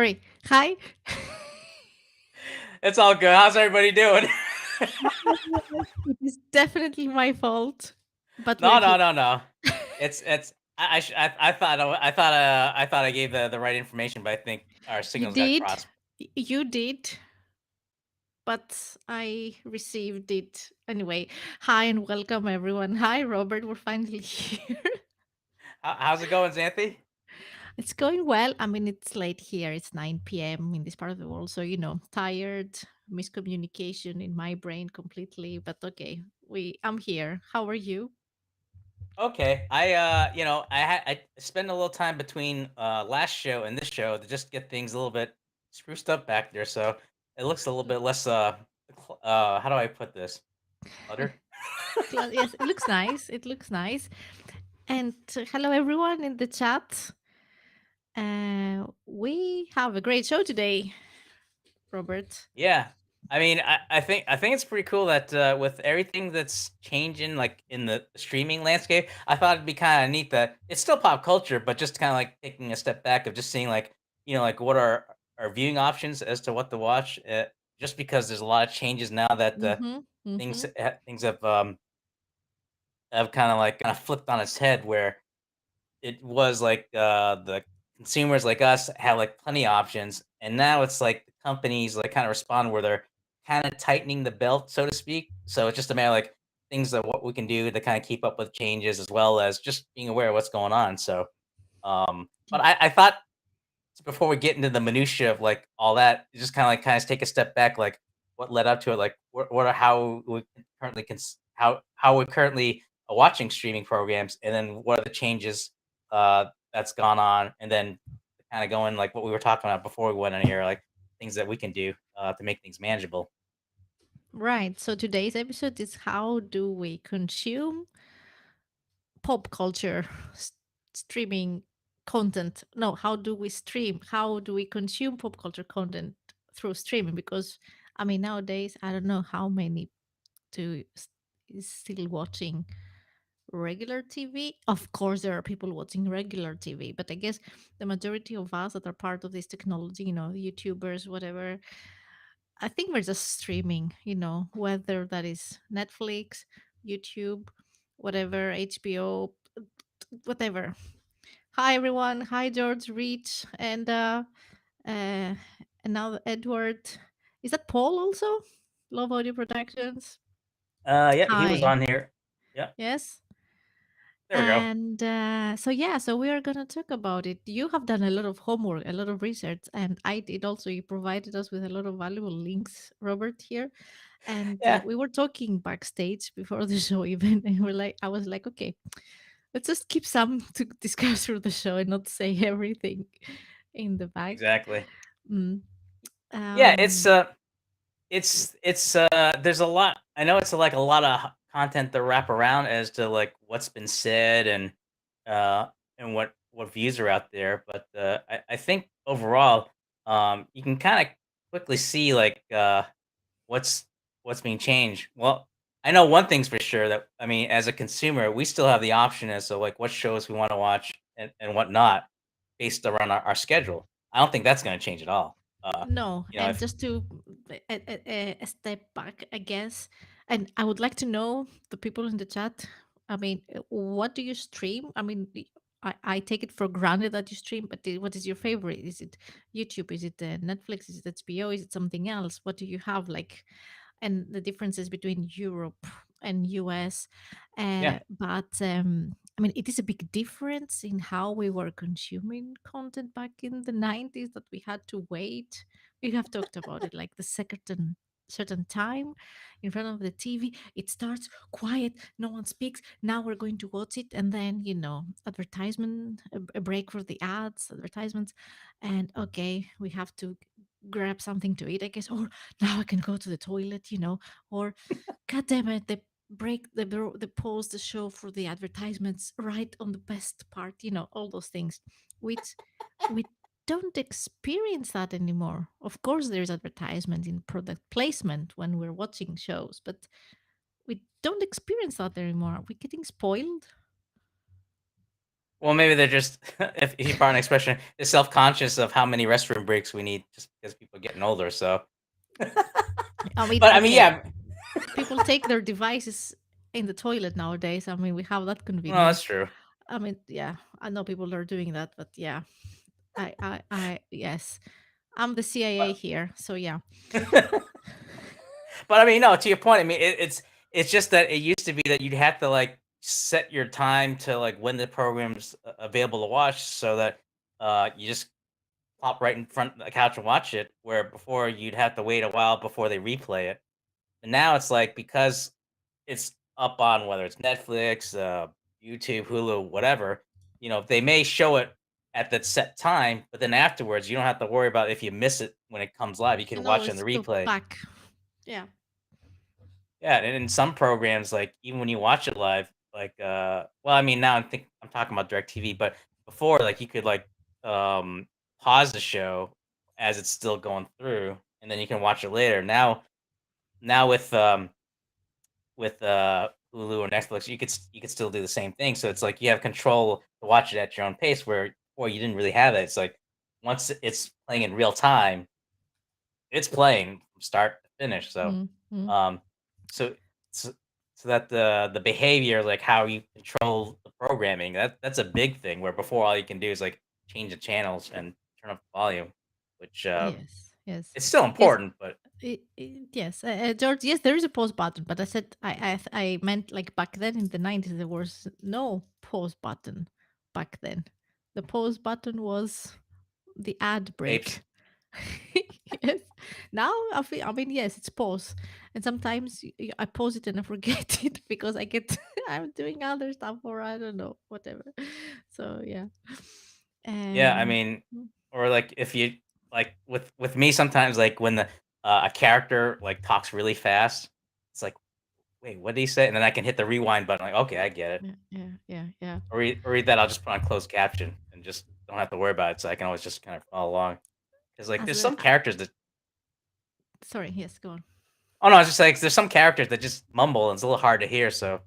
Sorry. Hi. It's all good. How's everybody doing? Hi, everyone. It is definitely my fault, but we're No, no, here. no, no. It's. I thought I gave the right information, but I think our You signals got did. crossed. You did, but I received it anyway. Hi and welcome, everyone. Hi, Robert. We're finally here. How's it going, Xanthi? It's going well. I mean, it's late here. It's 9 p.m. in this part of the world. So, tired, miscommunication in my brain completely. But okay, I'm here. How are you? Okay, I spent a little time between last show and this show to just get things a little bit spruced up back there, so it looks a little bit less how do I put this? Cluttered. Yes, it looks nice. It looks nice. And hello, everyone in the chat. We have a great show today, Robert. Yeah. I think it's pretty cool that with everything that's changing like in the streaming landscape, I thought it'd be kind of neat that it's still pop culture, but just kind of like taking a step back of just seeing like like what are our viewing options as to what to watch. Just because there's a lot of changes now that Mm-hmm. things Mm-hmm. things have kind of flipped on its head where it was like, the consumers like us had, like, plenty of options, and now it's like the companies, like, kinda respond where they're kinda tightening the belt, so to speak. So it's just a matter of, like, things that what we can do to kinda keep up with changes as well as just being aware of what's going on, so, but I thought before we get into the minutia of like all that, just kind of take a step back, like what led up to it, like what are how we currently how we're currently watching streaming programs, and then what are the changes that's gone on, and then kind of going like what we were talking about before we went in here, like things that we can do to make things manageable. Right. So today's episode is how do we consume pop culture streaming content? No, how do we stream? How do we consume pop culture content through streaming? Because I mean, nowadays I don't know how many to is still watching regular TV. Of course, there are people watching regular TV, but I guess the majority of us that are part of this technology, YouTubers, whatever, I think we're just streaming, whether that is Netflix, YouTube, whatever, HBO, whatever. Hi, everyone. Hi, George, Rich, uh, and now Edward. Is that Paul also? Love Audio Productions. Yeah, he was Hi. on here. Yeah, Yes. there we go. And so, yeah, so we are going to talk about it. You have done a lot of homework, a lot of research, and I did also. You provided us with a lot of valuable links, Robert, here. And Yeah, we were talking backstage before the show, even, and I was like, okay, let's just keep some to discuss through the show and not say everything in the back. exactly. Mm. Yeah, Um, there's a lot. I know it's like a lot of content to wrap around as to like what's been said uh and what views are out there, but I think overall you can kind of quickly see like what's what's being changed. Well, I know one thing's for sure that I mean as a consumer, we still have the option as to like what shows we want to watch and what not based around our schedule. I don't think that's going to change at all. No, and If just to a step back, I guess, and I would like to know the people in the chat. I mean, what do you stream? I mean, I take it for granted that you stream, but what is your favorite? Is it YouTube? Is it Netflix? Is it HBO? Is it something else? What do you have like? And the differences between Europe and US. yeah. But I mean, it is a big difference in how we were consuming content back in the 90s that we had to wait. We have talked about it like the certain time in front of the TV. It starts quiet, no one speaks. Now we're going to watch it, and then advertisement, a break for the ads, advertisements, and okay, we have to grab something to eat, I guess, or now I can go to the toilet, or God damn it, they break the pause the show for the advertisements right on the best part, all those things, which we don't experience that anymore. Of course, there's advertisement in product placement when we're watching shows, but we don't experience that anymore. Are we getting spoiled? Well, maybe they're just if you pardon the expression, they're self-conscious of how many restroom breaks we need just because people are getting older. So, I mean, but I mean, okay, yeah, people take their devices in the toilet nowadays. I mean, we have that well, that's convenience. true. I mean, yeah, I know people are doing that, but yeah, yes, I'm the CIA But here, so yeah. but I mean, no, to your point, I mean, it's just that it used to be that you'd have to like set your time to like when the program's available to watch, so that you just pop right in front of the couch and watch it. Where before you'd have to wait a while before they replay it. And now it's like because it's up on whether it's Netflix, YouTube, Hulu, whatever, they may show it at that set time, but then afterwards, you don't have to worry about if you miss it when it comes live. You You can can watch it on always the go replay. back. Yeah. Yeah, and in some programs, like even when you watch it live, like well, I mean, now I'm talking about DirecTV, but before, like you could like um pause the show as it's still going through, and then you can watch it later. Now with Hulu or Netflix, you could still do the same thing. So it's like you have control to watch it at your own pace. Where before you didn't really have it. It's like once it's playing in real time, it's playing from start to finish. Mm-hmm. Um, so so, so that the behavior, like how you control the programming, that's a big thing. Where before all you can do is like change the channels and turn up the volume, which Yes, yes, it's still yes. important, but Yes, George. Yes, there is a pause button, but I said I meant like back then in the 90s there was no pause button. Back then, the pause button was the ad tapes. break. Yes. Now I feel. I mean, yes, it's pause, and sometimes I pause it and I forget it because I get I'm doing other stuff or I don't know whatever. So yeah. Yeah, I Um. mean, or like if you like with me sometimes like when the a character like talks really fast, it's like, wait, what did he say? And then I can hit the rewind button, like, okay, I get it. Yeah. Yeah. Yeah. Yeah. Or read that, I'll just put on closed caption and just don't have to worry about it, so I can always just kind of follow along. Because like As there's a some characters that sorry. Yes. Go on. oh no, it's just like there's some characters that just mumble and it's a little hard to hear. So,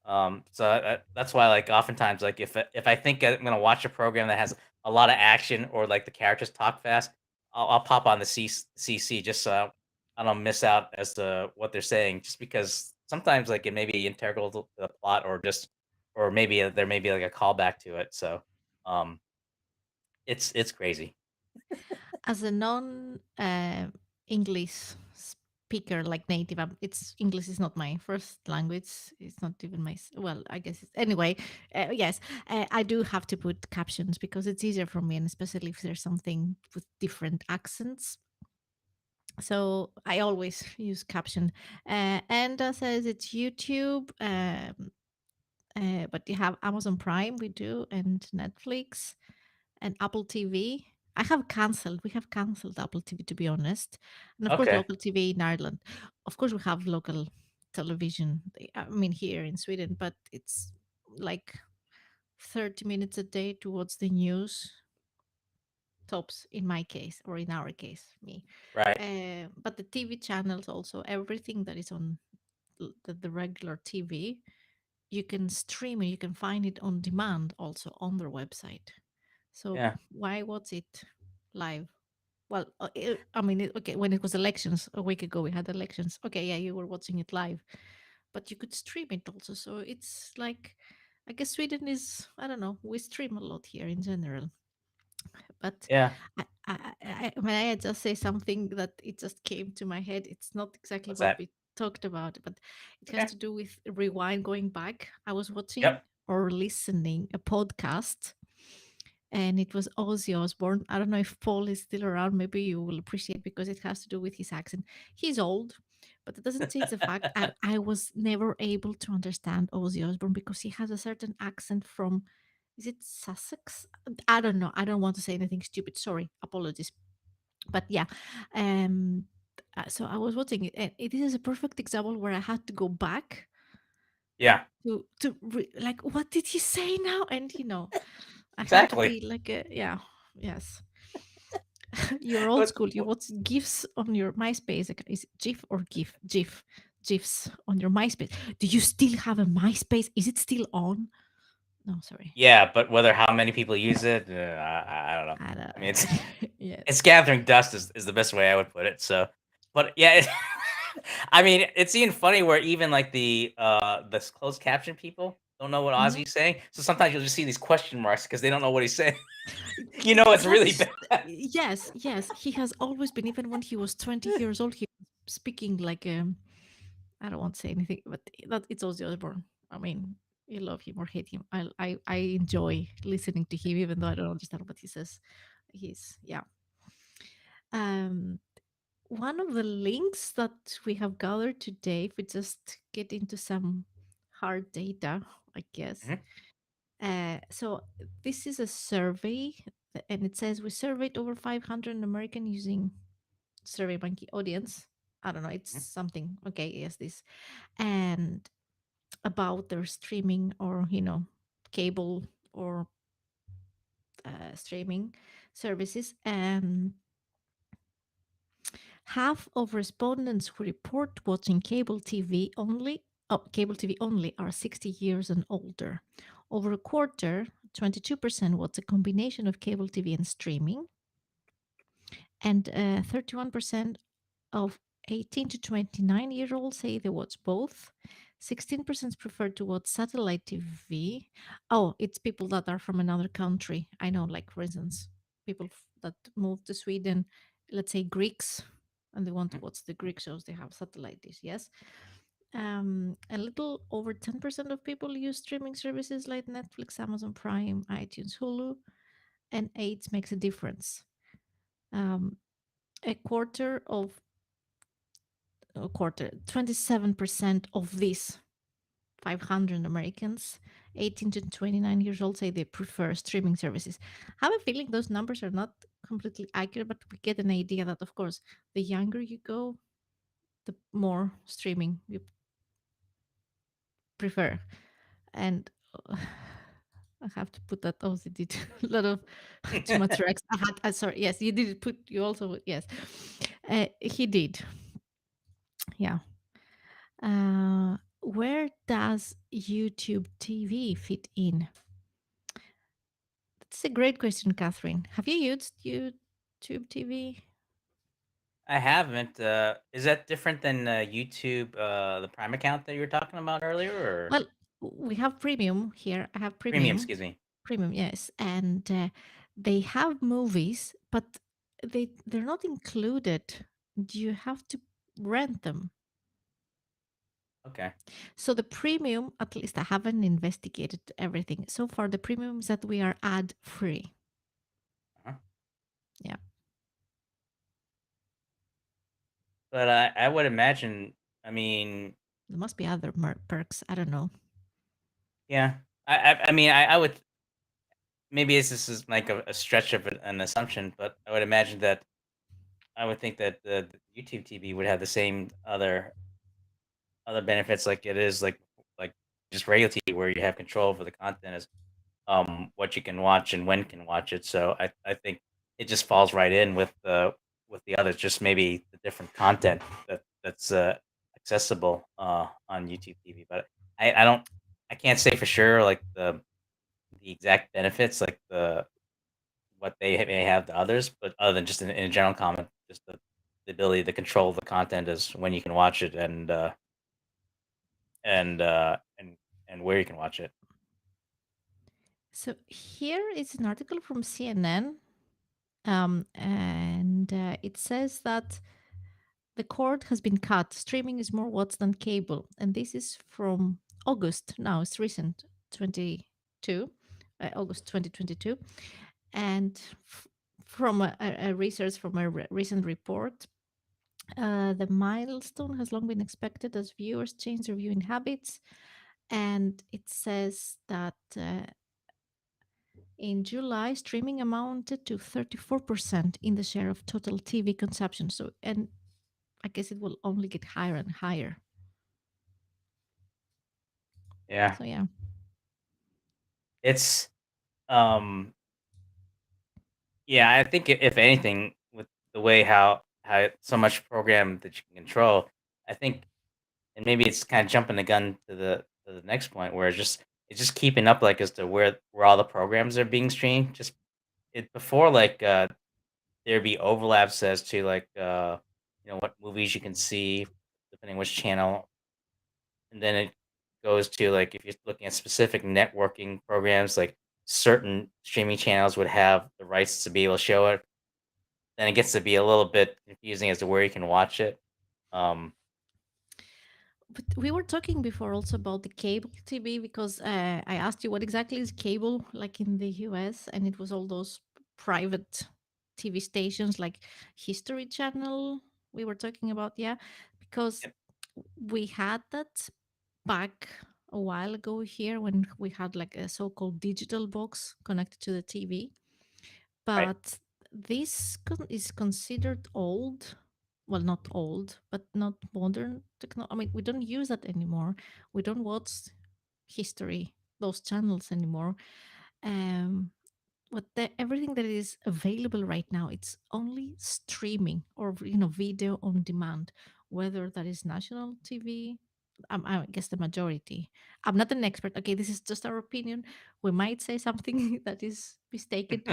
that's why like oftentimes like if I think I'm gonna watch a program that has a lot of action or like the characters talk fast, I'll pop on the CC just so I don't miss out as to what they're saying. Just because sometimes like it may be integral to the plot or just or maybe there may be like a callback to it. So, um, it's crazy. As a non English speaker, like native, it's English is not my first language. It's not even my well, I guess it's anyway. Yes, I do have to put captions because it's easier for me, and especially if there's something with different accents. So I always use caption. And says it's YouTube. But you have Amazon Prime, we do, and Netflix and Apple TV. I have cancelled. We have cancelled Apple TV, to be honest, and of course Okay, local TV in Ireland. Of course, we have local television. I mean, here in Sweden, but it's like 30 minutes a day towards the news tops in my case or in our case, me. right, But the TV channels also everything that is on the regular TV you can stream it, you can find it on demand also on their website. So yeah, why was it live? Well, I mean, okay, when it was elections a week ago, we had elections. Okay, yeah, you were watching it live, but you could stream it also. So it's like, I guess Sweden is, I don't know, we stream a lot here in general. But yeah. may I just say something that it just came to my head? It's not exactly What's what that? we talked about, but it has Okay. to do with rewind going back. I was watching Yep. or listening a podcast and it was Ozzy Osbourne. I don't know if Paul is still around. Maybe you will appreciate because it has to do with his accent. He's old, but it doesn't change the fact I was never able to understand Ozzy Osbourne because he has a certain accent from is it Sussex? I don't know. I don't want to say anything stupid. Sorry, apologies. But yeah, um, so I was watching it, and it is a perfect example where I had to go back Yeah. like what did he say now? And I had to Exactly. be like a yeah, yes. You're old What school. You watch GIFs on your MySpace. Is it GIF or GIF? GIFs on your MySpace. Do you still have a MySpace? Is it still on? No, sorry. Yeah, but whether how many people use it, I don't know. I don't I mean, it's yes. it's gathering dust is the best way I would put it. So, but yeah, I mean, it's even funny where even like the closed caption people don't know what Mhm. Ozzy's saying. So sometimes you'll just see these question marks because they don't know what he's saying. It's really That's bad. yes, yes. He has always been, even when he was 20 years old, he was speaking like I don't want to say anything, but that it's Ozzy Osbourne. I mean, you love him or hate him. I enjoy listening to him, even though I don't understand what he says. He's yeah. Um, one of the links that we have gathered today, if we just get into some hard data, I guess. Mhm, So this is a survey, and it says we surveyed over 500 American using Survey Monkey audience. I don't know. It's mhm, something. Okay, yes, this and about their streaming or cable or streaming services, and half of respondents who report watching cable TV only are 60 years and older. Over a quarter, 22% watch a combination of cable TV and streaming, and 31% of 18 to 29-year-olds say they watch both. 16% prefer to watch satellite TV. Oh, it's people that are from another country. I know, like, for instance, people that moved to Sweden, let's say Greeks, and they want to mhm. watch the Greek shows, they have satellite dish, yes. A little over 10% of people use streaming services like Netflix, Amazon Prime, iTunes, Hulu, and age makes a difference. Um, a quarter of a quarter, 27% of these 500 Americans, 18 to 29 years old, say they prefer streaming services. I have a feeling those numbers are not completely accurate, but we get an idea that, of course, the younger you go, the more streaming you prefer. And I have to put that. Also, did a lot of too much Rex. I had. Sorry. Yes, you did put. You also. Yes, he did. Yeah. Where does YouTube TV fit in? That's a great question, Catherine. Have you used YouTube TV? I haven't. Is that different than YouTube, the Prime account that you were talking about earlier, or Well, we have premium here. I have premium? premium. Excuse me. Premium, yes. And they have movies, but they're not included. You have to rent them. Okay. So the premium, at least I haven't investigated everything. So far, the premium is that we are ad free. Uh-huh. Yeah. But I would imagine. I mean, There must be other perks. I don't know. yeah. I mean, I would maybe this is like a stretch of an assumption, but I would imagine that I would think that the YouTube TV would have the same other benefits like it is like just regular TV where you have control over the content as what you can watch and when you can watch it. So I think it just falls right in with the others, just maybe the different content that's accessible on YouTube TV. But I don't I can't say for sure like the exact benefits like what they may have to others, but other than just in a general comment, just the ability to control the content is when you can watch it and and where you can watch it. So here is an article from CNN, and it says that the cord has been cut. Streaming is more watts than cable, and this is from August. Now it's recent, 22, August 2022, and from a research from a recent report. The milestone has long been expected as viewers change their viewing habits, and it says that in July, streaming amounted to 34% in the share of total TV consumption. So, and I guess it will only get higher and higher. Yeah, So, yeah. it's um yeah. I think if anything, with the way how so much program that you can control, I think, and maybe it's kind of jumping the gun to the next point where it's just keeping up, like, as to where all the programs are being streamed. Just it before, like, there'd be overlaps as to, like, what movies you can see depending which channel, and then it goes to, like, if you're looking at specific networking programs, like, certain streaming channels would have the rights to be able to show it, then it gets to be a little bit confusing as to where you can watch it. Um, But we were talking before also about the cable TV because I asked you what exactly is cable like in the US, and it was all those private TV stations like History Channel we were talking about, yeah, because yep, we had that back a while ago here when we had like a so-called digital box connected to the TV, right, but this is considered old. Well, not old, but not modern technology. I mean, we don't use that anymore. We don't watch history, those channels anymore. Um, everything that is available right now, it's only streaming or video on demand, whether that is national TV. I guess the majority. I'm not an expert. Okay, this is just our opinion. We might say something that is mistaken.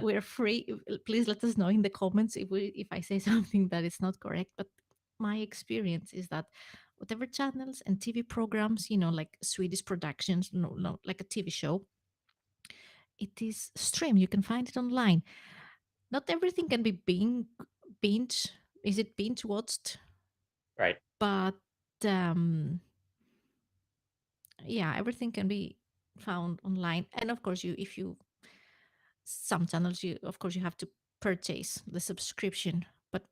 We're free. Please let us know in the comments if I say something that is not correct. But my experience is that whatever channels and TV programs, like Swedish productions, no, like a TV show, it is streamed. You can find it online. Not everything can be binge. Is it binge watched? right. But um, yeah, everything can be found online. And of course, if you some channels, you of course you have to purchase the subscription. But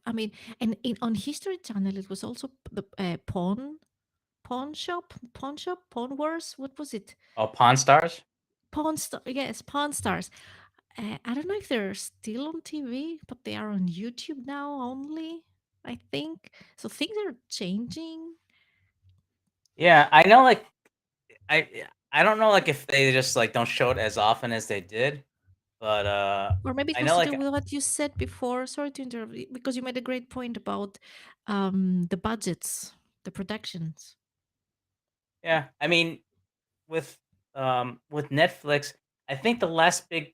I mean, and on History Channel, it was also the pawn shop, pawn wars. What was it? Oh, Pawn Stars? Pawn Star. Yes, Pawn Stars. I don't know if they're still on TV, but they are on YouTube now only, I think. So things are changing. Yeah, I know, like, I don't know, like, if they just, like, don't show it as often as they did, but, Or maybe it I has know, to do like with what you said before. Sorry to interrupt, because you made a great point about the budgets, the productions. yeah, I mean, with, with Netflix, I think the last big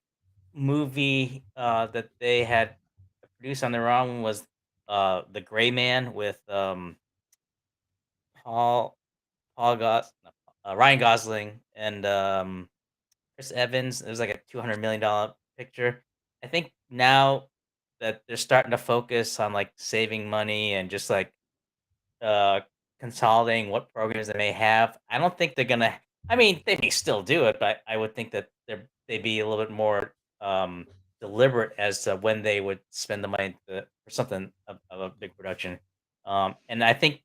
movie, that they had produced on their own was, The Gray Man with, Paul Paul Gos no, Ryan Gosling and, Chris Evans. It was like a $200 million picture. I think now that they're starting to focus on, like, saving money and just, like, uh, consolidating what programs they may have, I don't think they're gonna I mean, they may still do it, but I would think that they'd be a little bit more, deliberate as to when they would spend the money for something of a big production. And I think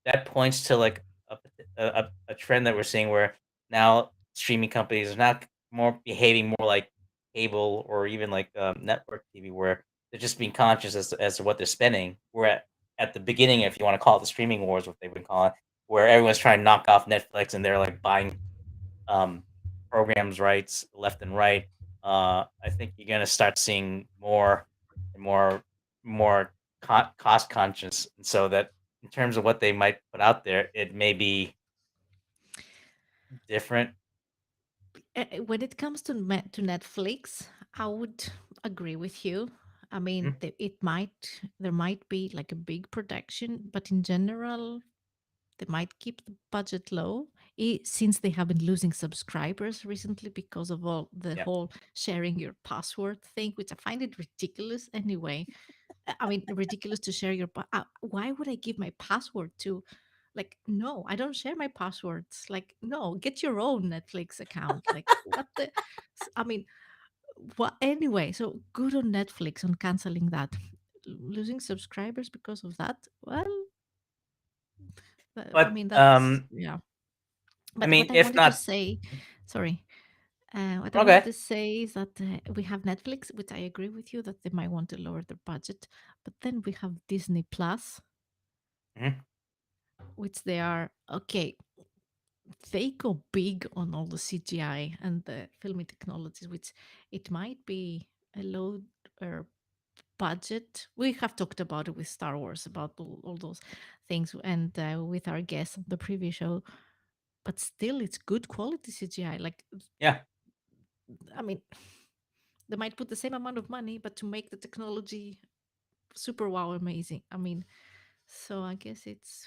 that points to, like, a trend that we're seeing where now streaming companies are not more behaving more like cable or even like, network TV, where they're just being conscious as to what they're spending. Where at the beginning, if you wanna call it the streaming wars, what they've been calling, where everyone's trying to knock off Netflix and they're, like, buying, um, programs rights left and right. I think you're gonna start seeing more and more cost conscious, and so that in terms of what they might put out there, it may be different. When it comes to Netflix, I would agree with you. I mean, Mhm. there might be like a big production, but in general, they might keep the budget low, since they have been losing subscribers recently because of all the Yeah. whole sharing your password thing, which I find it ridiculous anyway. I mean, ridiculous to share why would I give my password to, like, no, I don't share my passwords. Like, no, get your own Netflix account. Like, what the? I mean, what anyway? So good on Netflix on canceling that. Losing subscribers because of that. Well, I But, mean, that's, yeah. I But mean, what I if wanted to not say, sorry, what I wanted okay. to say is that we have Netflix, which I agree with you that they might want to lower their budget, but then we have Disney Plus, Mhm. which they are okay. They go big on all the CGI and the filming technologies, which it might be a low uh, budget. We have talked about it with Star Wars about all those things, and with our guests on the previous show. but still it's good quality CGI. Like, Yeah. I mean, they might put the same amount of money, but to make the technology super wow amazing. I mean, so I guess it's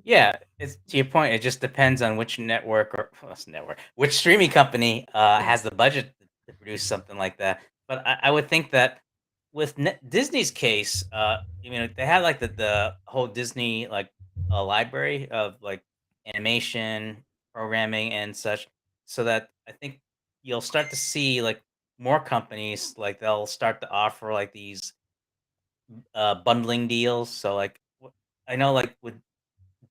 Yeah, it's to your point, it just depends on which network or well, it's network, which streaming company, has yes. the budget to produce something like that. But I would think that with Disney's case, I mean, they have, like, the whole Disney, like, library of, like, animation, programming, and such, so that I think you'll start to see, like, more companies, like, they'll start to offer, like, these, bundling deals. So, like, I know, like, with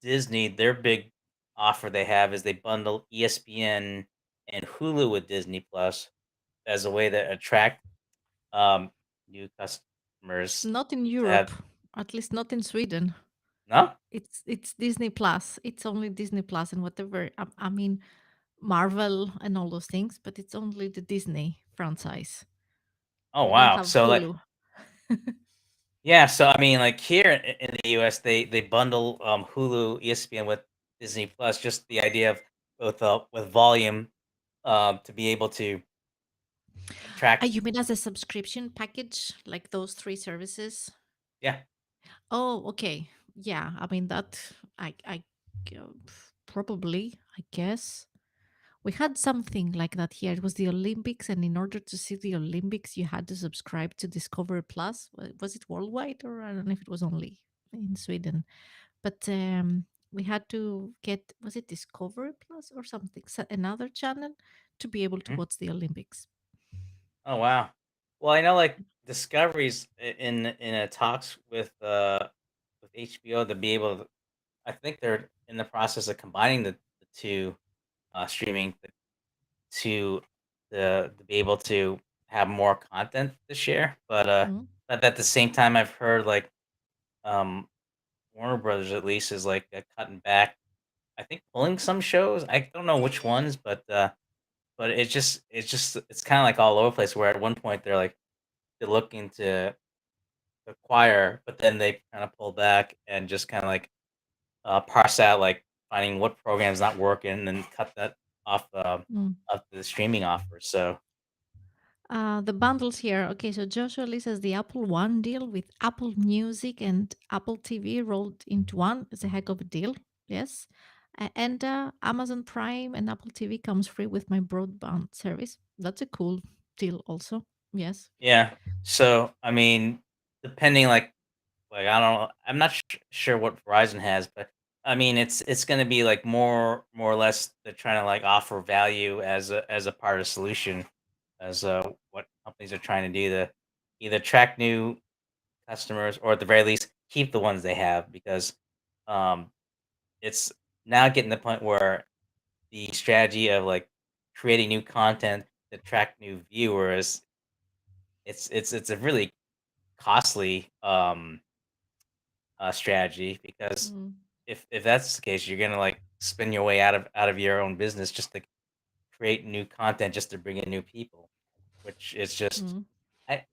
Disney, their big offer they have is they bundle ESPN and Hulu with Disney Plus as a way to attract um, new customers Not in to have. Europe, at least not in Sweden. No? It's Disney Plus. It's only Disney Plus and whatever. I mean, Marvel and all those things, but it's only the Disney franchise. Oh We don't wow. have So like Hulu. yeah, so I mean like here in the US they bundle Hulu, ESPN with Disney Plus, just the idea of with volume to be able to attract. You mean as a subscription package, like those three services? Yeah. Oh, okay. Yeah, I mean that. I probably. I guess we had something like that here. It was the Olympics, and in order to see the Olympics, you had to subscribe to Discovery Plus. Was it worldwide, or I don't know if it was only in Sweden? But we had to get, was it Discovery Plus or something, so another channel to be able to Mhm. watch the Olympics. Oh wow. Well, I know like Discovery's in a talks with HBO to be able to, I think they're in the process of combining the two streaming to to be able to have more content to share. Mm. But at the same time I've heard like um Warner Brothers at least is like cutting back. I think pulling some shows. I don't know which ones, but it's kind of like all over the place where at one point they're looking to acquire, but then they kind of pull back and just kind of like parse out like finding what program's not working and then cut that off Mm. of the streaming offers. So The bundles here. Okay, so Joshua Lee says the Apple One deal with Apple Music and Apple TV rolled into one is a heck of a deal. Yes. And Amazon Prime and Apple TV comes free with my broadband service. That's a cool deal, also. Yes. yeah, so I mean, depending like I don't know, I'm not sure what Verizon has, but I mean it's going to be like more or less they're trying to like offer value as a part of the solution as what companies are trying to do to either attract new customers or at the very least keep the ones they have because um it's now getting to the point where the strategy of like creating new content to attract new viewers it's a really costly strategy because Mm, if that's the case you're gonna like spin your way out of your own business just to create new content just to bring in new people which is just mm, I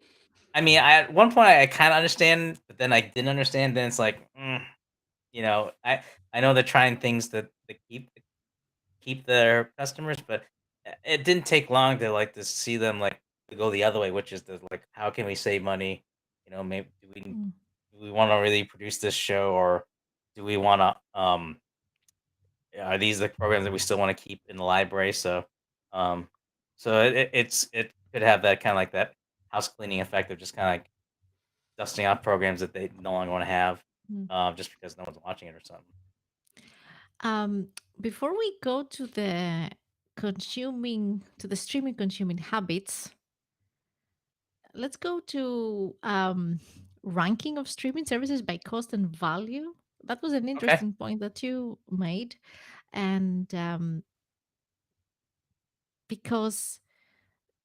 I mean at one point I kind of understand but then I didn't understand then it's like you know I know they're trying things to keep their customers, but it didn't take long to like to see them like to go the other way, which is the like how can we save money? You know, maybe mm, do we want to really produce this show or do we want to are these the programs that we still want to keep in the library? Um so it could have that kind of like that house cleaning effect of just kind of like dusting off programs that they no longer want to have mm. just because no one's watching it or something. Um, Before we go to the streaming consuming habits, let's go to ranking of streaming services by cost and value. That was an Okay. interesting point that you made, and because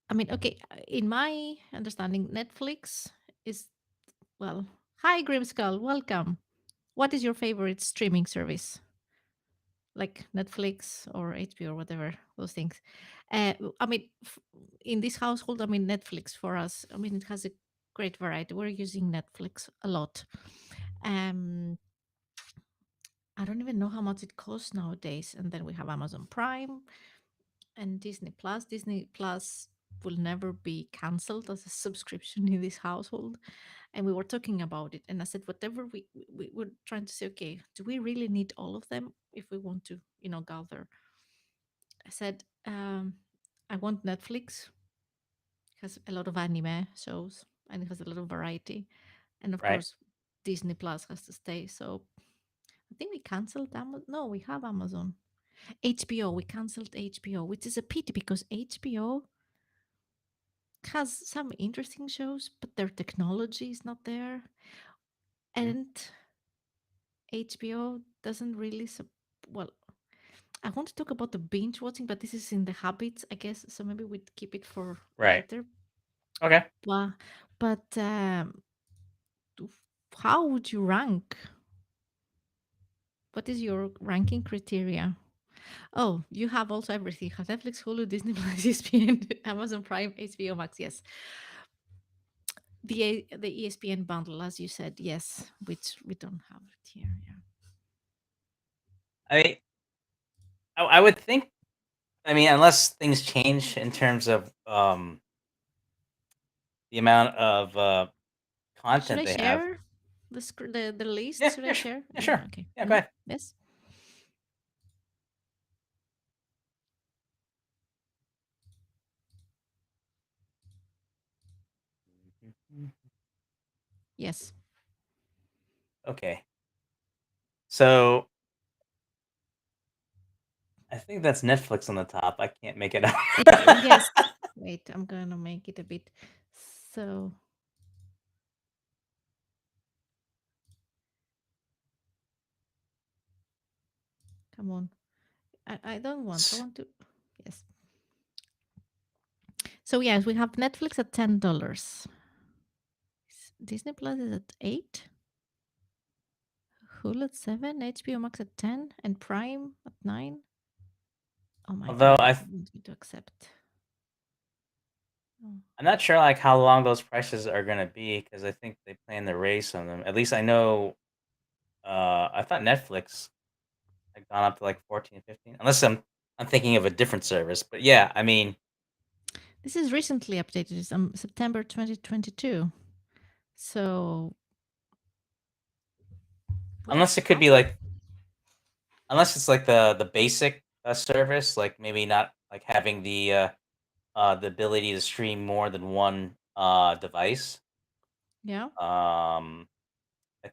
I mean, okay, in my understanding, Netflix is, well. Hi, Grimskull, welcome. What is your favorite streaming service? Like Netflix or HBO or whatever those things. I mean, in this household, I mean Netflix for us. I mean, it has a great variety. We're using Netflix a lot. Um, I don't even know how much it costs nowadays. And then we have Amazon Prime and Disney Plus. Disney Plus will never be cancelled as a subscription in this household. And we were talking about it, and I said, whatever we were trying to say, okay, do we really need all of them if we want to, gather? I said, I want Netflix, has a lot of anime shows and it has a lot of variety, and of Right. course Disney Plus has to stay. So I think we canceled Amazon. No, we have Amazon. HBO, we canceled HBO, which is a pity because HBO has some interesting shows, but their technology is not there. Mhm. And HBO doesn't really well, I want to talk about the binge watching, but this is in the habits, I guess. So maybe we'd keep it for Right. later. Okay. But, but how would you rank? What is your ranking criteria? Oh, you have also everything. You have Netflix, Hulu, Disney Plus, ESPN, Amazon Prime, HBO Max. Yes, the ESPN bundle, as you said. Yes, which we don't have it here. Yeah. I mean, I would think. I mean, unless things change in terms of the amount of Should content I they have. share the list? Yeah. Should I Yeah. share? Yeah. Yeah. Sure. Okay. Yeah. Go Hmm. ahead. Yes. Mhm. Yes. Okay. So I think that's Netflix on the top. I can't make it out. Yes. Wait, I'm gonna make it a bit. So come on. I don't want. I want to. Yes. So yes, we have Netflix at $10. Disney Plus is at 8. Hulu at 7. HBO Max at 10, and Prime at 9. Oh my Although god, what do you want me to accept? Oh. I'm not sure like how long those prices are gonna be because I think they plan to raise some of them. At least I know. I thought Netflix had gone up to like 14, 15. Unless I'm thinking of a different service. But yeah, I mean, This is recently updated. It's September 2022. So what unless is it could how be come? like unless it's like the basic service, like maybe not like having the ability to stream more than one device. Yeah. Um, I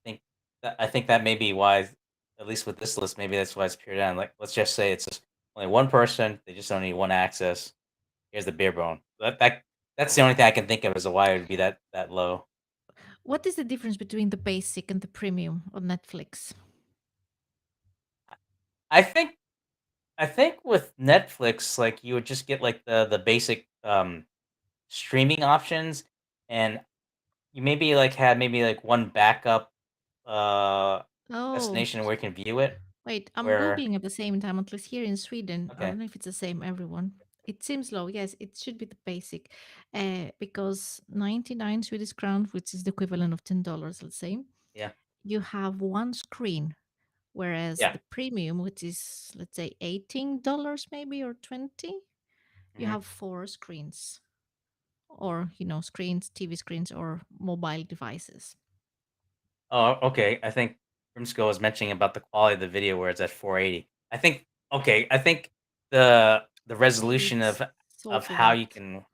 think that may be why, at least with this list, maybe that's why it's peered down. Like, let's just say it's just only one person; they just only need one access. Here's the bare bone. That's the only thing I can think of as to why it would be that low. What is the difference between the basic and the premium on Netflix? I think I think with Netflix, like you would just get like the basic streaming options, and you maybe like had maybe like one backup uh Oh, destination where you can view it. wait, I'm Where Googling at the same time, at least here in Sweden. I okay, don't know if it's the same everyone. It seems low. Yes, it should be the basic because 99 Swedish crowns, which is the equivalent of $10, let's say, yeah, you have one screen. Whereas yeah. the premium, which is, let's say, $18 maybe or 20, you Mhm. have four screens or, screens, TV screens or mobile devices. Oh, okay. I think Grimsco was mentioning about the quality of the video where it's at 480. I think okay, I think the resolution It's of also how you that. can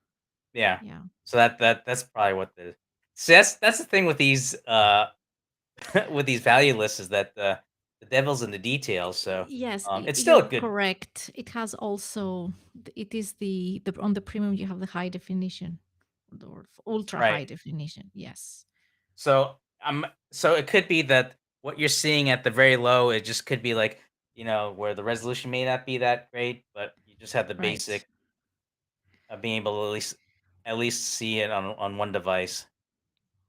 yeah. Yeah. So that's probably what the see, that's the thing with these with these value lists is that the devil's in the details. So Yes, it's still a you're good correct. It has also it is the on the premium you have the high definition or ultra right. high definition. Yes. So so it could be that what you're seeing at the very low, it just could be like, where the resolution may not be that great, but you just have the Right. basic being able to at least see it on one device.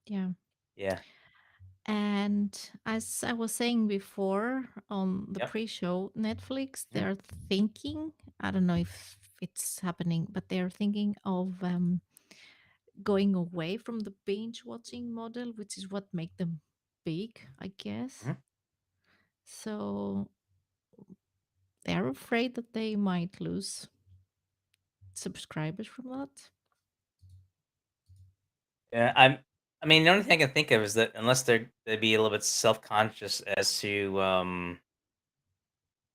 Yeah. Yeah. And as I was saying before on the Yep. pre-show, Netflix, Mhm. they're thinking, I don't know if it's happening, but they're thinking of going away from the binge watching model, which is what make them big, I guess. Mhm. So they're afraid that they might lose subscribers from that. Yeah, I mean, the only thing I can think of is that unless they'd be a little bit self-conscious as to,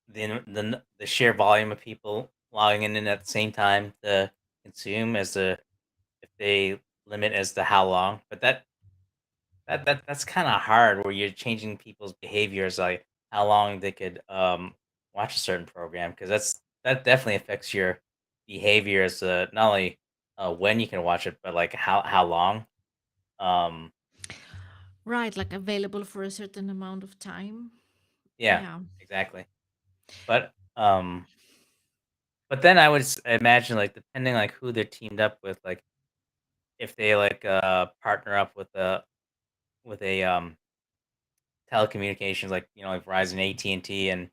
the sheer volume of people logging in at the same time to consume as the if they limit as to how long, but that's kinda hard where you're changing people's behaviors, like how long they could, watch a certain program because that definitely affects your behavior as to not only, when you can watch it, but, like, how long. Um, Right, like available for a certain amount of time. yeah, Yeah. exactly. But, but then I would imagine, like, depending, like, who they're teamed up with, like, if they, like, partner up with a, telecommunications, like, like Verizon, AT&T, and,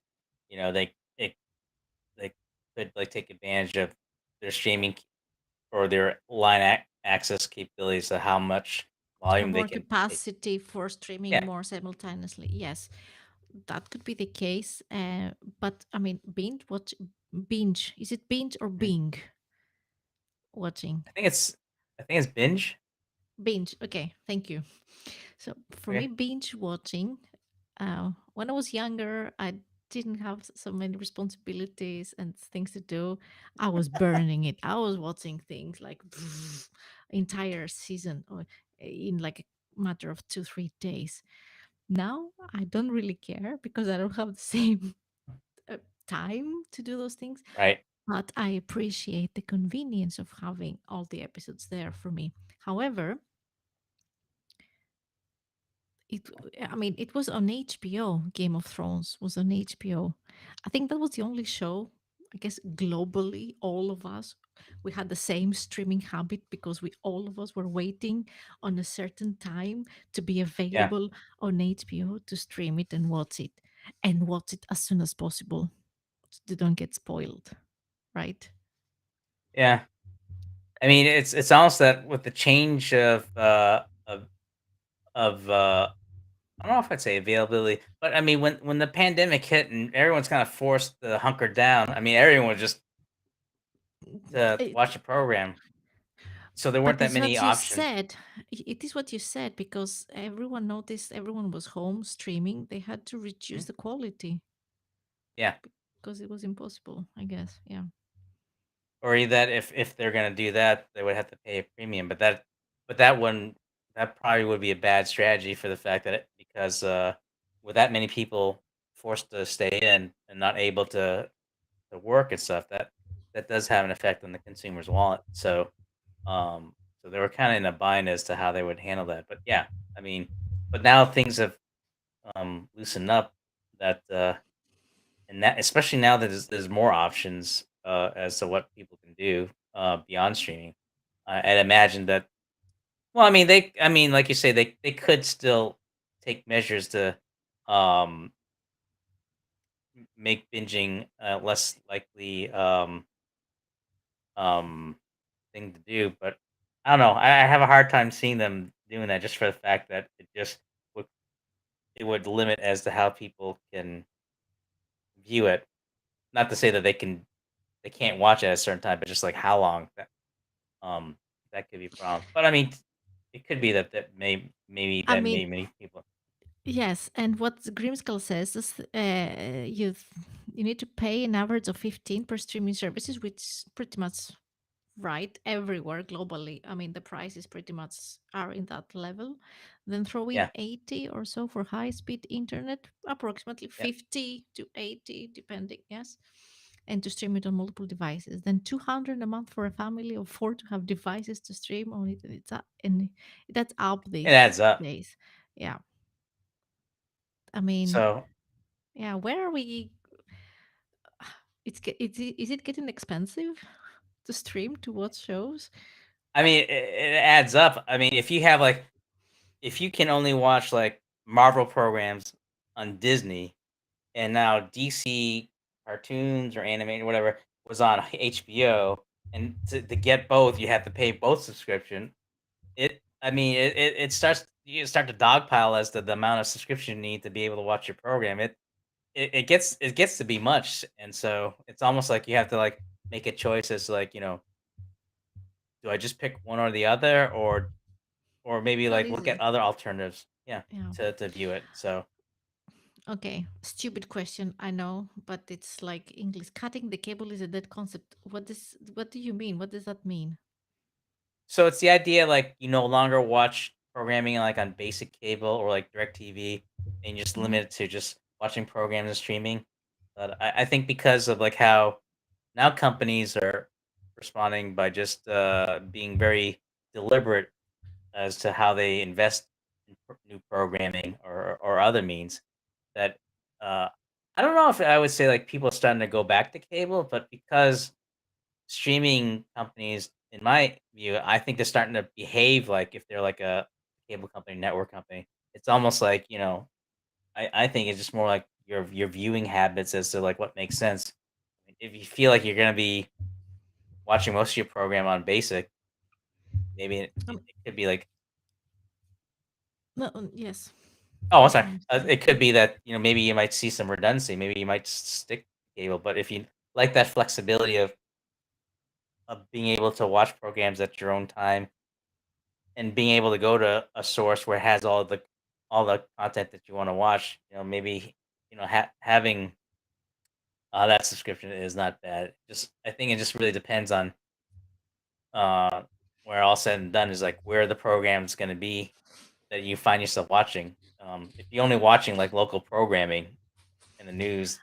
they they could, like, take advantage of their streaming or their line access capabilities to how much Have volume they more can take. capacity for streaming Yeah, more simultaneously. Yes, that could be the case. But I mean, binge. Is it binge or mhm. Bing watching? I think it's binge. Binge. Okay, thank you. So for me, Okay. binge watching. When I was younger, I didn't have so many responsibilities and things to do. I was burning it. I was watching things like entire season or in like a matter of 2 3 days. Now I don't really care because I don't have the same uh, time to do those things. Right. But I appreciate the convenience of having all the episodes there for me. However, it I mean, it was on HBO. Game of Thrones was on HBO. I think that was the only show, I guess globally, all of us, we had the same streaming habit because we all of us were waiting on a certain time to be Yeah. available on HBO to stream it and watch it as soon as possible so they don't get spoiled, right? Yeah. I mean, it's almost that with the change of I don't know if I'd say availability, but I mean, when the pandemic hit and everyone's kind of forced to hunker down, I mean, everyone was just to It, watch a program, so there weren't but that it's many what you options. said. It is what you said because everyone noticed everyone was home streaming. They had to Mhm. reduce the quality Yeah, because it was impossible, I guess. Yeah. or that if they're gonna do that, they would have to pay a premium, but that probably would be a bad strategy for the fact that because with that many people forced to stay in and not able to work and stuff, that does have an effect on the consumer's wallet. So they were kinda in a bind as to how they would handle that, but yeah, I mean, but now things have, loosened up that, and that especially now that there's more options, as to what people can do, beyond streaming. I'd imagine that well, I mean, like you say, they could still take measures to, um, make binging, less likely, um thing to do, but I don't know. I have a hard time seeing them doing that just for the fact that would it would limit as to how people can view it. Not to say that they can't watch it at a certain time, but just like how long um that could be a problem. But I mean, it could be that maybe I that mean, many people. yes. And what Grimskull says is you need to pay an average of 15 per streaming services, which is pretty much right everywhere globally. I mean, the prices pretty much are in that level. Then throw in Yeah, 80 or so for high speed internet, approximately yeah, 50 to 80, depending, yes. And to stream it on multiple devices. Then 200 a month for a family of four to have devices to stream on it. And that's up it these adds up. days. Yeah. I mean, So yeah, where are we? Is it getting expensive to stream to watch shows? I mean, it adds up. I mean, if you can only watch like Marvel programs on Disney, and now DC cartoons or animated whatever was on HBO, and to get both, you have to pay both subscription. I mean, it starts you start to dogpile as to the amount of subscription you need to be able to watch your program. it gets to be much, and so it's almost like you have to like make a choice as to, like, do I just pick one or the other, or maybe Not like look at easy. other alternatives, yeah, Yeah. to view it. So Okay. Stupid question, I know, but it's like English. Cutting the cable is a dead concept. What do you mean? What does that mean? so it's the idea like you no longer watch programming like on basic cable or like direct TV, and you just Hmm. limit it to just watching programs and streaming. But I think because of like how now companies are responding by just being very deliberate as to how they invest in new programming or other means that uh, I don't know if I would say like people are starting to go back to cable, but because streaming companies, in my view, I think they're starting to behave like if they're like a cable company, network company. It's almost like I think it's just more like your viewing habits as to like what makes sense. If you feel like you're gonna be watching most of your program on basic, maybe Um, it could be like, no, yes. oh, I'm sorry. I'm It could be that maybe you might see some redundancy. Maybe you might stick to cable, but if you like that flexibility of being able to watch programs at your own time and being able to go to a source where it has all the content that you want to watch, maybe having that subscription is not bad. Just I think it just really depends on uh, where all said and done is like where the program's going to be that you find yourself watching. If you're only watching like local programming in the news,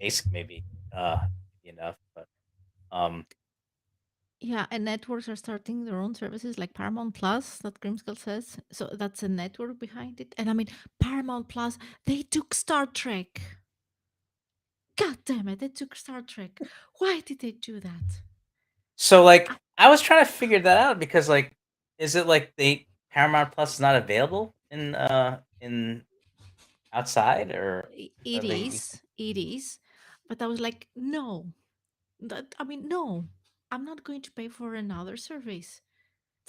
basic maybe uh be enough. But um, Yeah, and networks are starting their own services like Paramount Plus, that Grimskull says. So that's a network behind it. And I mean, Paramount Plus, they took Star Trek. God damn it, they took Star Trek. Why did they do that? so I, like I was trying to figure that out because like, is it like they Paramount Plus is not available in outside, or it are they used? is, it is. But I was like, no. I mean, no. I'm not going to pay for another service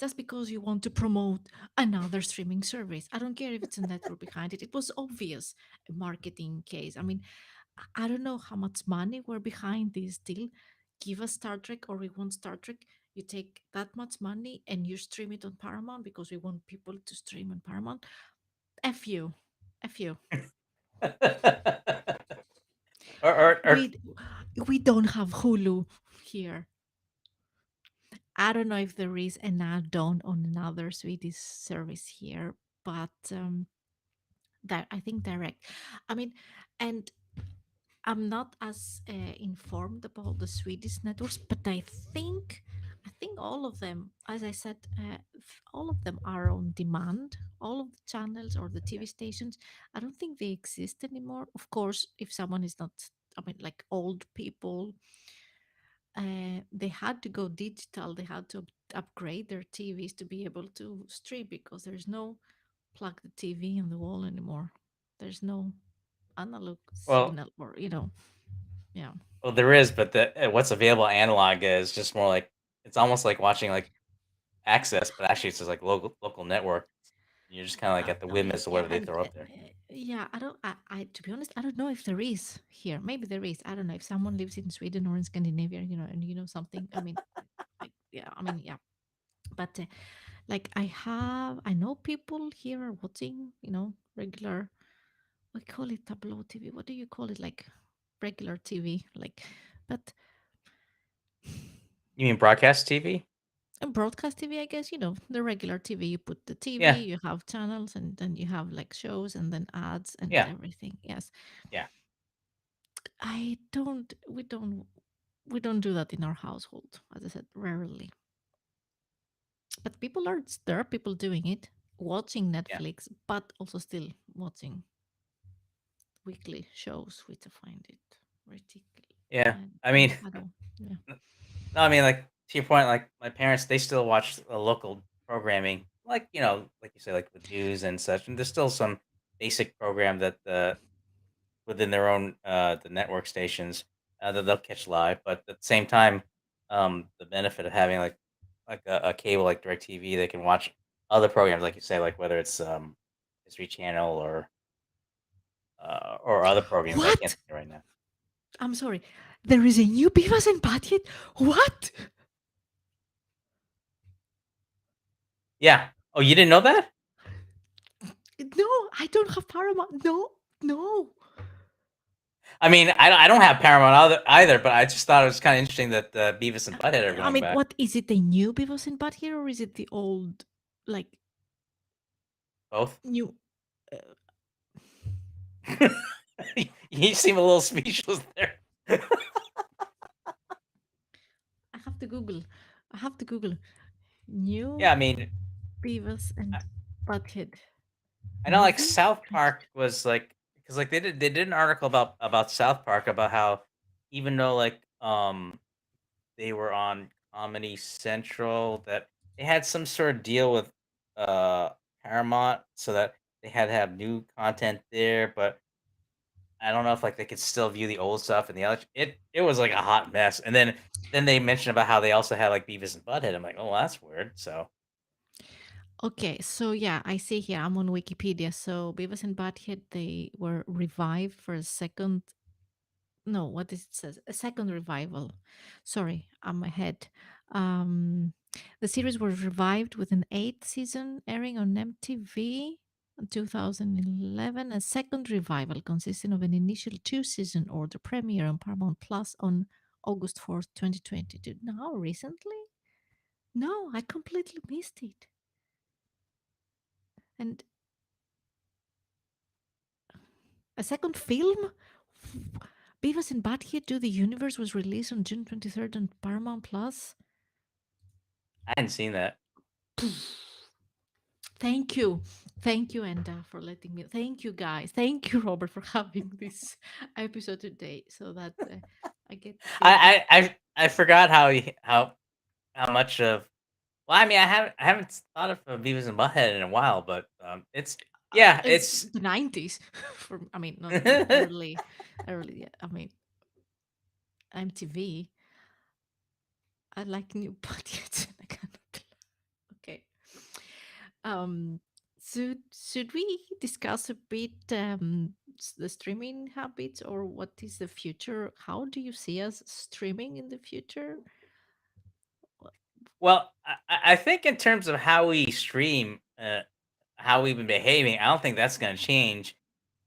just because you want to promote another streaming service. I don't care if it's a network behind it. It was obvious a marketing case. I mean, I don't know how much money were behind this deal. Give us Star Trek or we want Star Trek. You take that much money and you stream it on Paramount because we want people to stream on Paramount. F you. F you. or We we don't have Hulu here. I don't know if there is an add-on on another Swedish service here, but that I think direct. I mean, and I'm not as informed about the Swedish networks, but I think all of them, as I said, all of them are on demand. All of the channels or the TV stations, I don't think they exist anymore. Of course, if someone is not, I mean, like old people, they had to go digital. They had to upgrade their TVs to be able to stream because there's no plug the TV in the wall anymore. There's no analog well, signal, or yeah. there is, but what's available analog is just more like it's almost like watching like Access, but actually it's just like local network. You're just kind of like at the whim as to Yeah, whatever they and throw up there. yeah, I don't. I to be honest, I don't know if there is here. Maybe there is. I don't know if someone lives in Sweden or in Scandinavia, and you know something. I mean, like, yeah. I mean, yeah. But like, I know people here are watching, regular. We call it tableau TV. What do you call it? Like regular TV, like, but You mean broadcast TV? a broadcast TV, I guess, the regular TV. You put the TV, Yeah, you have channels, and then you have like shows and then ads and yeah, everything. Yes. yeah. I don't we don't do that in our household, as I said, rarely. But there are people doing it, watching Yeah. Netflix, but also still watching weekly shows, which I find it ridiculous. Yeah. And I yeah, mean, I don't. Yeah. no, I mean, like to your point, like my parents, they still watch local programming, like like you say, like with news and such. And there's still some basic program that within their own the network stations that they'll catch live. But at the same time, the benefit of having like a cable like DirecTV, they can watch other programs, like you say, like whether it's History Channel or other programs. I can't What? think of right now. I'm sorry. There is a new Beavis and Butthead? What? Yeah. Oh, you didn't know that? No, I don't have Paramount. No, no. I mean, I don't have Paramount either, but I just thought it was kind of interesting that Beavis and Butthead are I going mean, back. what is it? The new Beavis and Butthead, or is it the old, like Both. new? Uh, You seem a little speechless there. I have to Google. I have to Google new Yeah, I mean, Beavis I, and Butthead I know like movie. South Park was like because like they did an article about South Park about how even though like they were on Comedy Central that they had some sort of deal with uh Paramount so that they had to have new content there, but I don't know if like they could still view the old stuff and the other. It was like a hot mess, and then they mentioned about how they also had like Beavis and Butthead. I'm like, oh, that's weird. So Okay, so yeah, I see here. I'm on Wikipedia. So Beavis and Butthead, they were revived for a second. No, what is it says? A second revival. Sorry, I'm ahead. Um, the series was revived with an eighth season airing on MTV in 2011. A second revival consisting of an initial two-season order premiere on Paramount Plus on August 4th, 2022. Now, recently? No, I completely missed it. And a second film? Beavis and Butthead to the Universe was released on June 23rd on Paramount Plus. I hadn't seen that. Thank you. Thank you, Enda, for letting me. Thank you, guys. Thank you, Robert, for having this episode today so that I get to see this. I forgot how much of. Well, I mean, I haven't thought of Beavis and Butthead in a while, but it's yeah, It's it's the 90s. For I mean, not the early. Yeah, I mean, MTV. I like new podcasts. I cannot. Okay. Um, should we discuss a bit the streaming habits, or what is the future? How do you see us streaming in the future? well, I think in terms of how we stream, how we've been behaving, I don't think that's going to change.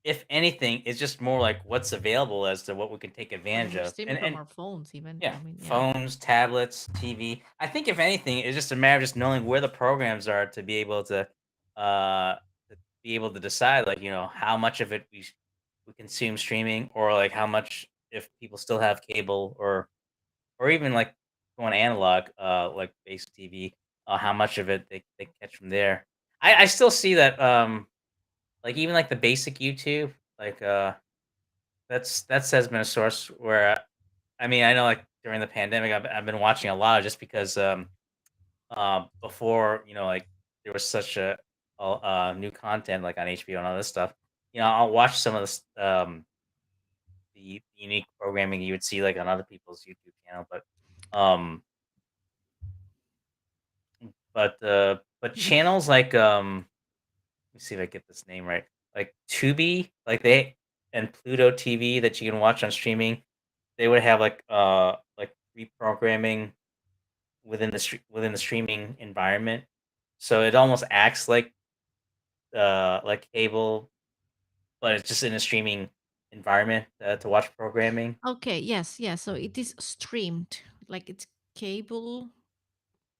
If anything, it's just more like what's available as to what we can take I mean, advantage we're of, streaming from and our phones, even. yeah, I mean, yeah. phones, tablets, TV. I think if anything, it's just a matter of just knowing where the programs are to uh, be able to decide, like how much of it we consume streaming, or like how much if people still have cable, or even like going analog, like basic TV, how much of it they catch from there. I still see that, like even like the basic YouTube, like has been a source where I mean I know like during the pandemic I've been watching a lot just because before like there was such new content like on HBO and all this stuff. I'll watch some of this the unique programming you would see like on other people's YouTube channel, um but channels like let me see if I get this name right. Like Tubi, like they and Pluto TV that you can watch on streaming, they would have like reprogramming within the streaming environment. So it almost acts like cable, but it's just in a streaming environment to watch programming Okay. Yes. Yes. So it is streamed, like it's cable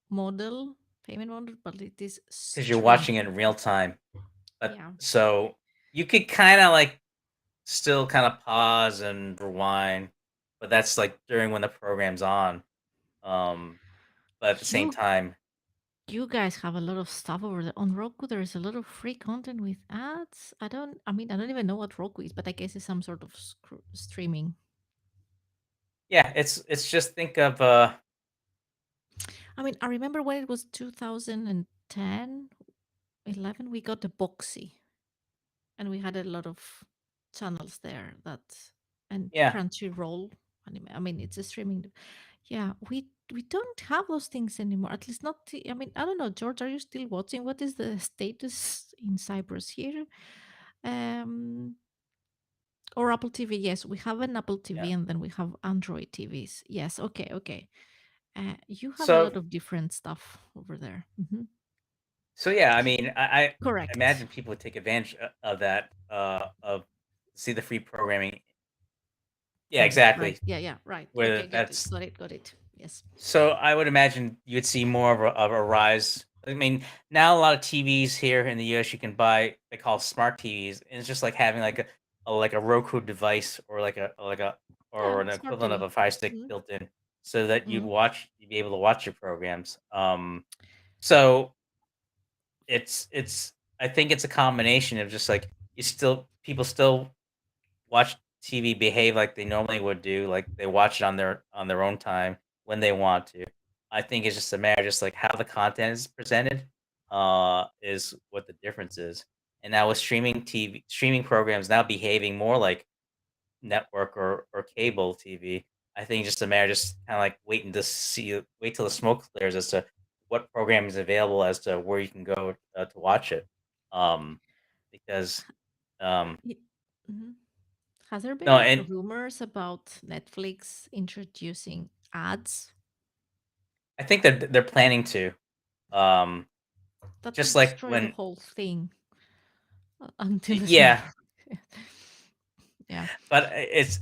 model, payment model, but it is because you're streamed. watching it in real time. But Yeah. so you could kind of like still kind of pause and rewind, but that's like during when the program's on. Um, but at the same You time, you guys have a lot of stuff over there on Roku. There is a lot of free content with ads. I mean, I don't even know what Roku is, but I guess it's some sort of streaming. yeah, it's just think of I mean, I remember when it was 2010, 11, we got the Boxy, and we had a lot of channels there that, and yeah. Crunchyroll. I mean, it's a streaming. Yeah, we don't have those things anymore. At least not. I mean, I don't know, George. Are you still watching? What is the status in Cyprus here? Um, Or Apple TV. Yes, we have an Apple Yeah. TV and then we have Android TVs. Yes. Okay. Okay. You have a So lot of different stuff over there. yeah, I mean, I Correct. imagine people would take advantage of that, of see the free programming. Yeah, Right. exactly. Yeah. Yeah. Right. Whether Okay. Get it. that's Got it. Got it. Yes. so I would imagine you'd see more of a rise. I mean, now a lot of TVs here in the US you can buy they call smart TVs, and it's just like having like a Roku device or like a or Yeah. an Smart equivalent of TV. a Fire Stick Mm-hmm. built in, so that Mm-hmm. you'd be able to watch your programs. So it's I think it's a combination of just like you still people still watch TV behave like they normally would do, like they watch it on their own time when they want to. I think it's just a matter of just like how the content is presented, is what the difference is. And now with streaming programs now behaving more like network or cable TV, I think just a matter of just kind of like wait till the smoke clears as to what program is available as to where you can go to watch it. Um, because Mm-hmm. Has there no, been and rumors about Netflix introducing ads? I think that they're planning to. Um, That just would like destroy the when, whole thing until the smoke. yeah, Yeah. but it's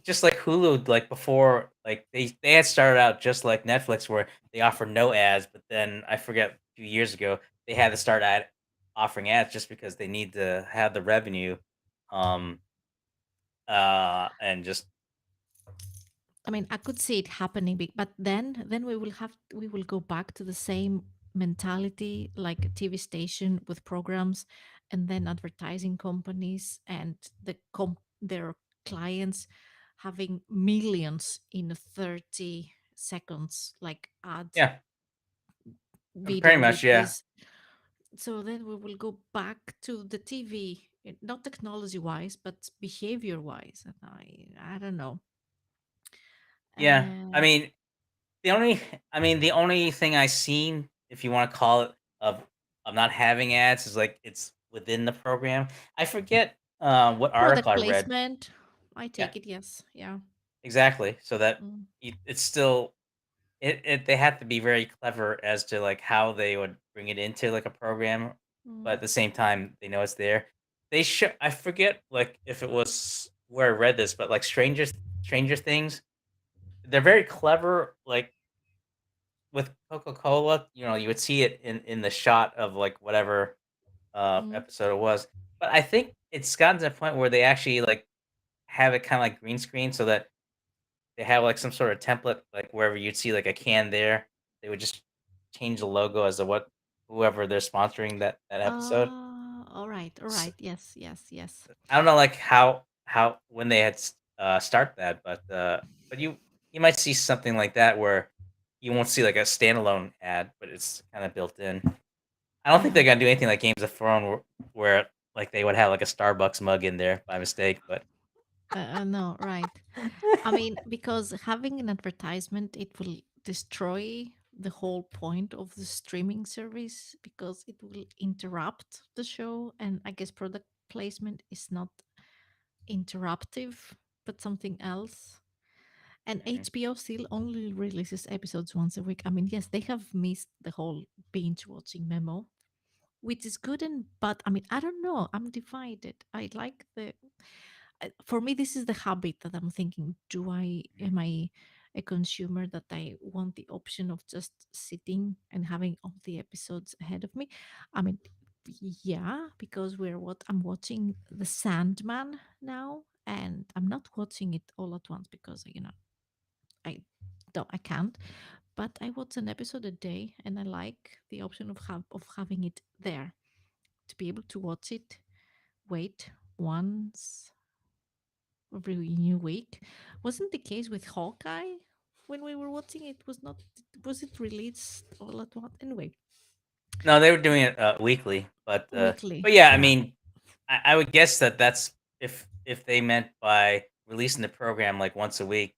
just like Hulu. Like before, like they had started out just like Netflix, where they offer no ads. But then I forget a few years ago they had to start offering ads just because they need to have the revenue. Um, and just I mean, I could see it happening, but then we will go back to the same mentality, like a TV station with programs, and then advertising companies and their clients having millions in 30 seconds, like ad yeah, pretty video much, with yeah, this. So then we will go back to the TV, not technology wise, but behavior wise. And I don't know. yeah. I Uh, mean, The only the only thing I seen, if you wanna call it, of not having ads is, like, it's within the program. I forget, what article Product I read. placement, I Yeah, take it, yes. Yeah. exactly, so that Mm, it's still they have to be very clever as to, like, how they would bring it into, like, a program, but mm, at the same time, they know it's there. I forget, like, if it was where I read this, but, like, Stranger Things, they're very clever, like, with Coca-Cola, you would see it in the shot of, like, whatever, mm. episode it was, but I think it's gotten to the point where they actually, like, have it kinda like green screen so that they have, like, some sort of template, like, wherever you'd see, like, a can there, they would just change the logo as to what whoever they're sponsoring that episode. All right, all S right. Yes, yes, yes. I don't know, like, how when they had start that, but you might see something like that where you won't see, like, a standalone ad, but it's kinda built in. I don't think Yeah. they're gonna do anything like Games of Thrones where, like, they would have, like, a Starbucks mug in there by mistake, but No, right. I mean, because having an advertisement, it will destroy the whole point of the streaming service because it will interrupt the show. And I guess product placement is not interruptive, but something else. And Mhm. HBO still only releases episodes once a week. I mean, yes, they have missed the whole binge watching memo, which is good and but I mean, I don't know. I'm divided. I like for me this is the habit that I'm thinking, am I a consumer that I want the option of just sitting and having all the episodes ahead of me? I mean, yeah, because I'm watching The Sandman now, and I'm not watching it all at once because I I can't, but I watch an episode a day, and I like the option of having it there to be able to watch it. Wait once every new week. Wasn't the case with Hawkeye when we were watching it? Was not was it released all at once? Anyway, No, they were doing it, weekly, weekly. but yeah, I Yeah. mean, I would guess that that's if they meant by releasing the program, like, once a week.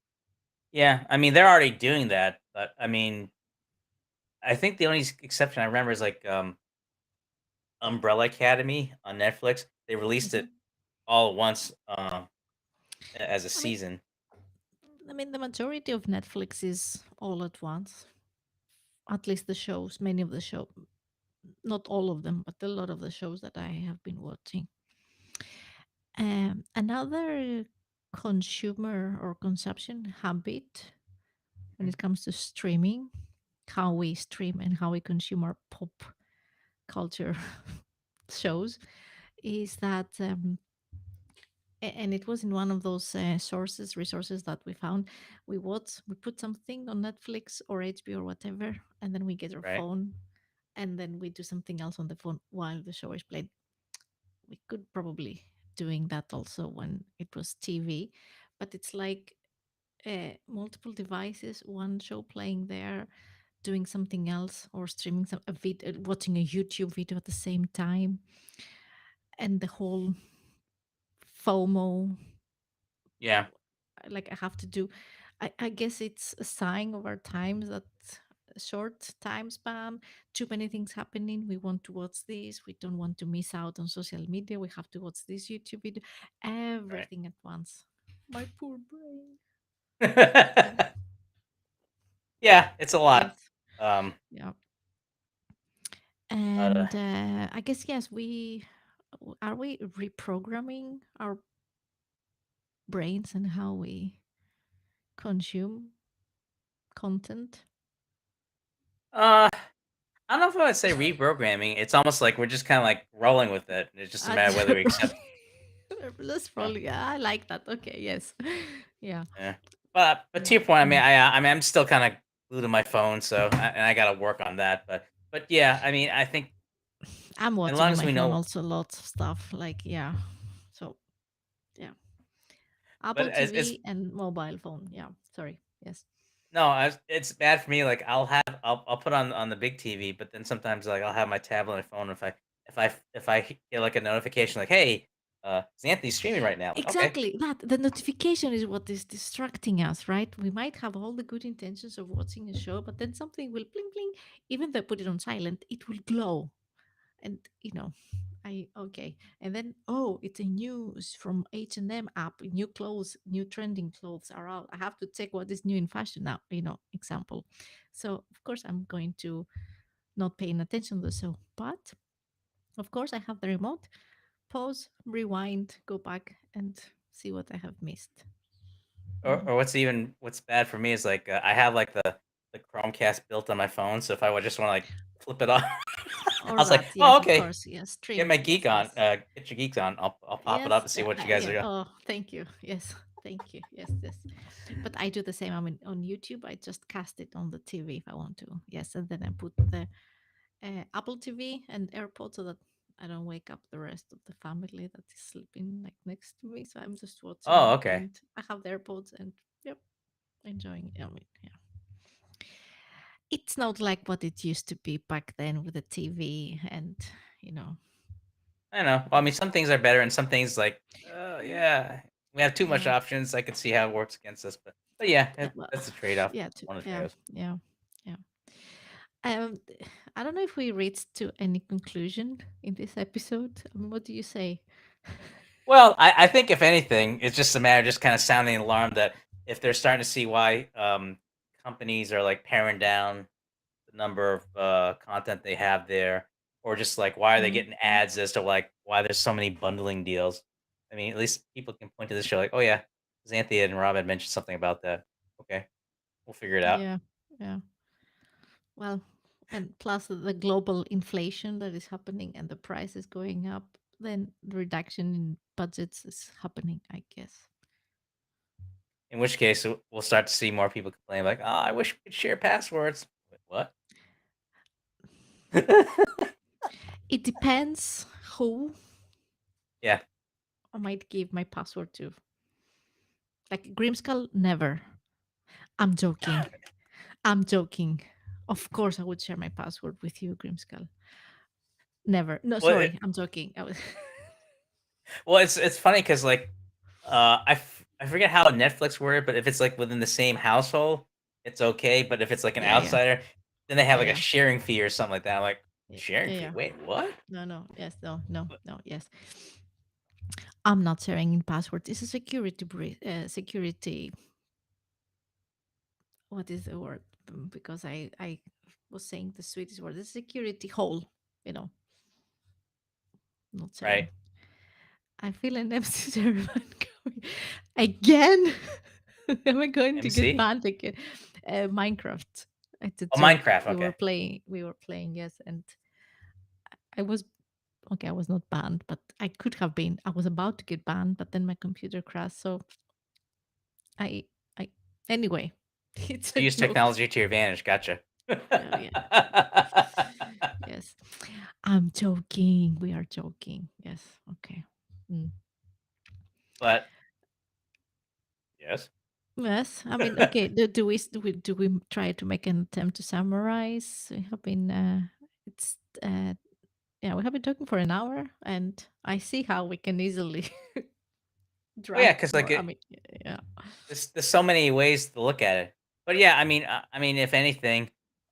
Yeah, I mean, they're already doing that, but, I mean, I think the only exception I remember is, like, Umbrella Academy on Netflix. They released Hmm. it all at once, as a I mean, season. the majority of Netflix is all at once. At least the shows, many of the show, not all of them, but a lot of the shows that I have been watching. Another consumer or consumption habit when Mhm. it comes to streaming, how we stream and how we consume our pop culture shows, is that, and it was in one of those resources that we found. We put something on Netflix or HBO or whatever, and then we get our Right. phone, and then we do something else on the phone while the show is played. We could probably doing that also when it was TV, but it's like multiple devices, one show playing there, doing something else, or streaming a video, watching a YouTube video at the same time, and the whole FOMO. Yeah. Like I have to do. I guess it's a sign of our times that short time span, too many things happening. We want to watch this. We don't want to miss out on social media. We have to watch this YouTube video, everything at once. My poor brain. Yeah. Yeah, it's a lot. Yes. Um, Yeah. uh, And I guess yes, are we reprogramming our brains and how we consume content? uh, I don't know if I would say reprogramming. It's almost like we're just kind of like rolling with it. It's just a matter of whether we accept. Let's Yeah, probably. Yeah, I like that. Okay, yes, yeah, yeah. But yeah. to your point, Mm. I mean, I'm still kind of glued to my phone, and I got to work on that. But yeah, I mean, I think I'm as watching long on as my we phone know, also lots of stuff. Like yeah, so yeah, but Apple it's TV and mobile phone. Yeah, sorry. Yes. no, it's bad for me. Like I'll put on the big TV, but then sometimes like I'll have my tablet and phone. If I get like a notification like, hey, Xanthi's streaming right now. Like, okay. Exactly that. The notification is what is distracting us, right? We might have all the good intentions of watching a show, but then something will bling bling. Even though I put it on silent, it will glow. And I okay. And then it's a news from H&M app. New clothes, new trending clothes are out. I have to check what is new in fashion now. Example. So of course I'm going to not paying attention to the show, but of course I have the remote. Pause, rewind, go back, and see what I have missed. Yeah. Or what's bad for me is like I have like the Chromecast built on my phone, so if I would just want to like flip it off, I Or was like, that, oh yes, of okay, course, yes. get Stream, my yes, geek on, yes. get your geeks on. I'll pop it up Yes, and see what you guys are yeah. doing. Oh, thank you. Yes, thank you. Yes, yes. But I do the same. I mean, on YouTube, I just cast it on the TV if I want to. Yes, and then I put the Apple TV and AirPods so that I don't wake up the rest of the family that is sleeping like next to me. So I'm just Oh, watching, okay. and I have the AirPods, and yep, enjoying it. I mean, yeah, it's not like what it used to be back then with the TV, and you know, I know. Well, I mean, some things are better, and some things like, yeah, we have too much yeah. options. I can see how it works against us, but yeah, Well, that's a trade off. yeah, One of the trade yeah, offs. yeah, yeah. Um, I don't know if we reached to any conclusion in this episode. What do you say? Well, I think if anything, it's just a matter of just kind of sounding an alarm that if they're starting to see why companies are like paring down the number of content they have there, or just like why are they getting Mhm. ads as to like why there's so many bundling deals. I mean, at least people can point to this show like, oh yeah, Xanthi and Rob had mentioned something about that. Okay, we'll figure it out. Yeah, yeah. Well, and plus the global inflation that is happening and the price is going up, then the reduction in budgets is happening, I guess. In which case, we'll start to see more people complain like, oh, I wish we could share passwords. Wait, what? It depends who Yeah. I might give my password to. Like Grimskull, never. I'm joking. I'm joking. Of course, I would share my password with you, Grimskull. Never. No, Well, sorry. I'm joking. I was. it's funny because like I forget how Netflix worked, but if it's like within the same household, it's okay. But if it's like an Yeah, yeah, outsider, then they have yeah, like a yeah, sharing fee or something like that. I'm like yeah, sharing yeah, fee. yeah. Wait, what? No, no, yes, no, no, no, yes. I'm not sharing in password. It's a security. What is the word? Because I was saying the Swedish word. The security hole. You know, not Right. sharing. I feel an MC servant going again. Am I going to get MC? banned again? Minecraft. It's a Oh, joke. Minecraft. We were Okay. playing. We were playing. Yes, and I was okay. I was not banned, but I could have been. I was about to get banned, but then my computer crashed. So I, I. Anyway, it's So a use joke. technology to your advantage. Gotcha. Oh yeah. Yes, I'm joking. We are joking. Yes. Okay. Mm. But yes. Yes, I mean, okay. Do we try to make an attempt to summarize? We have been it's yeah, we have been talking for an hour, and I see how we can easily Oh yeah, drag because like more. I mean, yeah. there's so many ways to look at it. But yeah, I mean, if anything,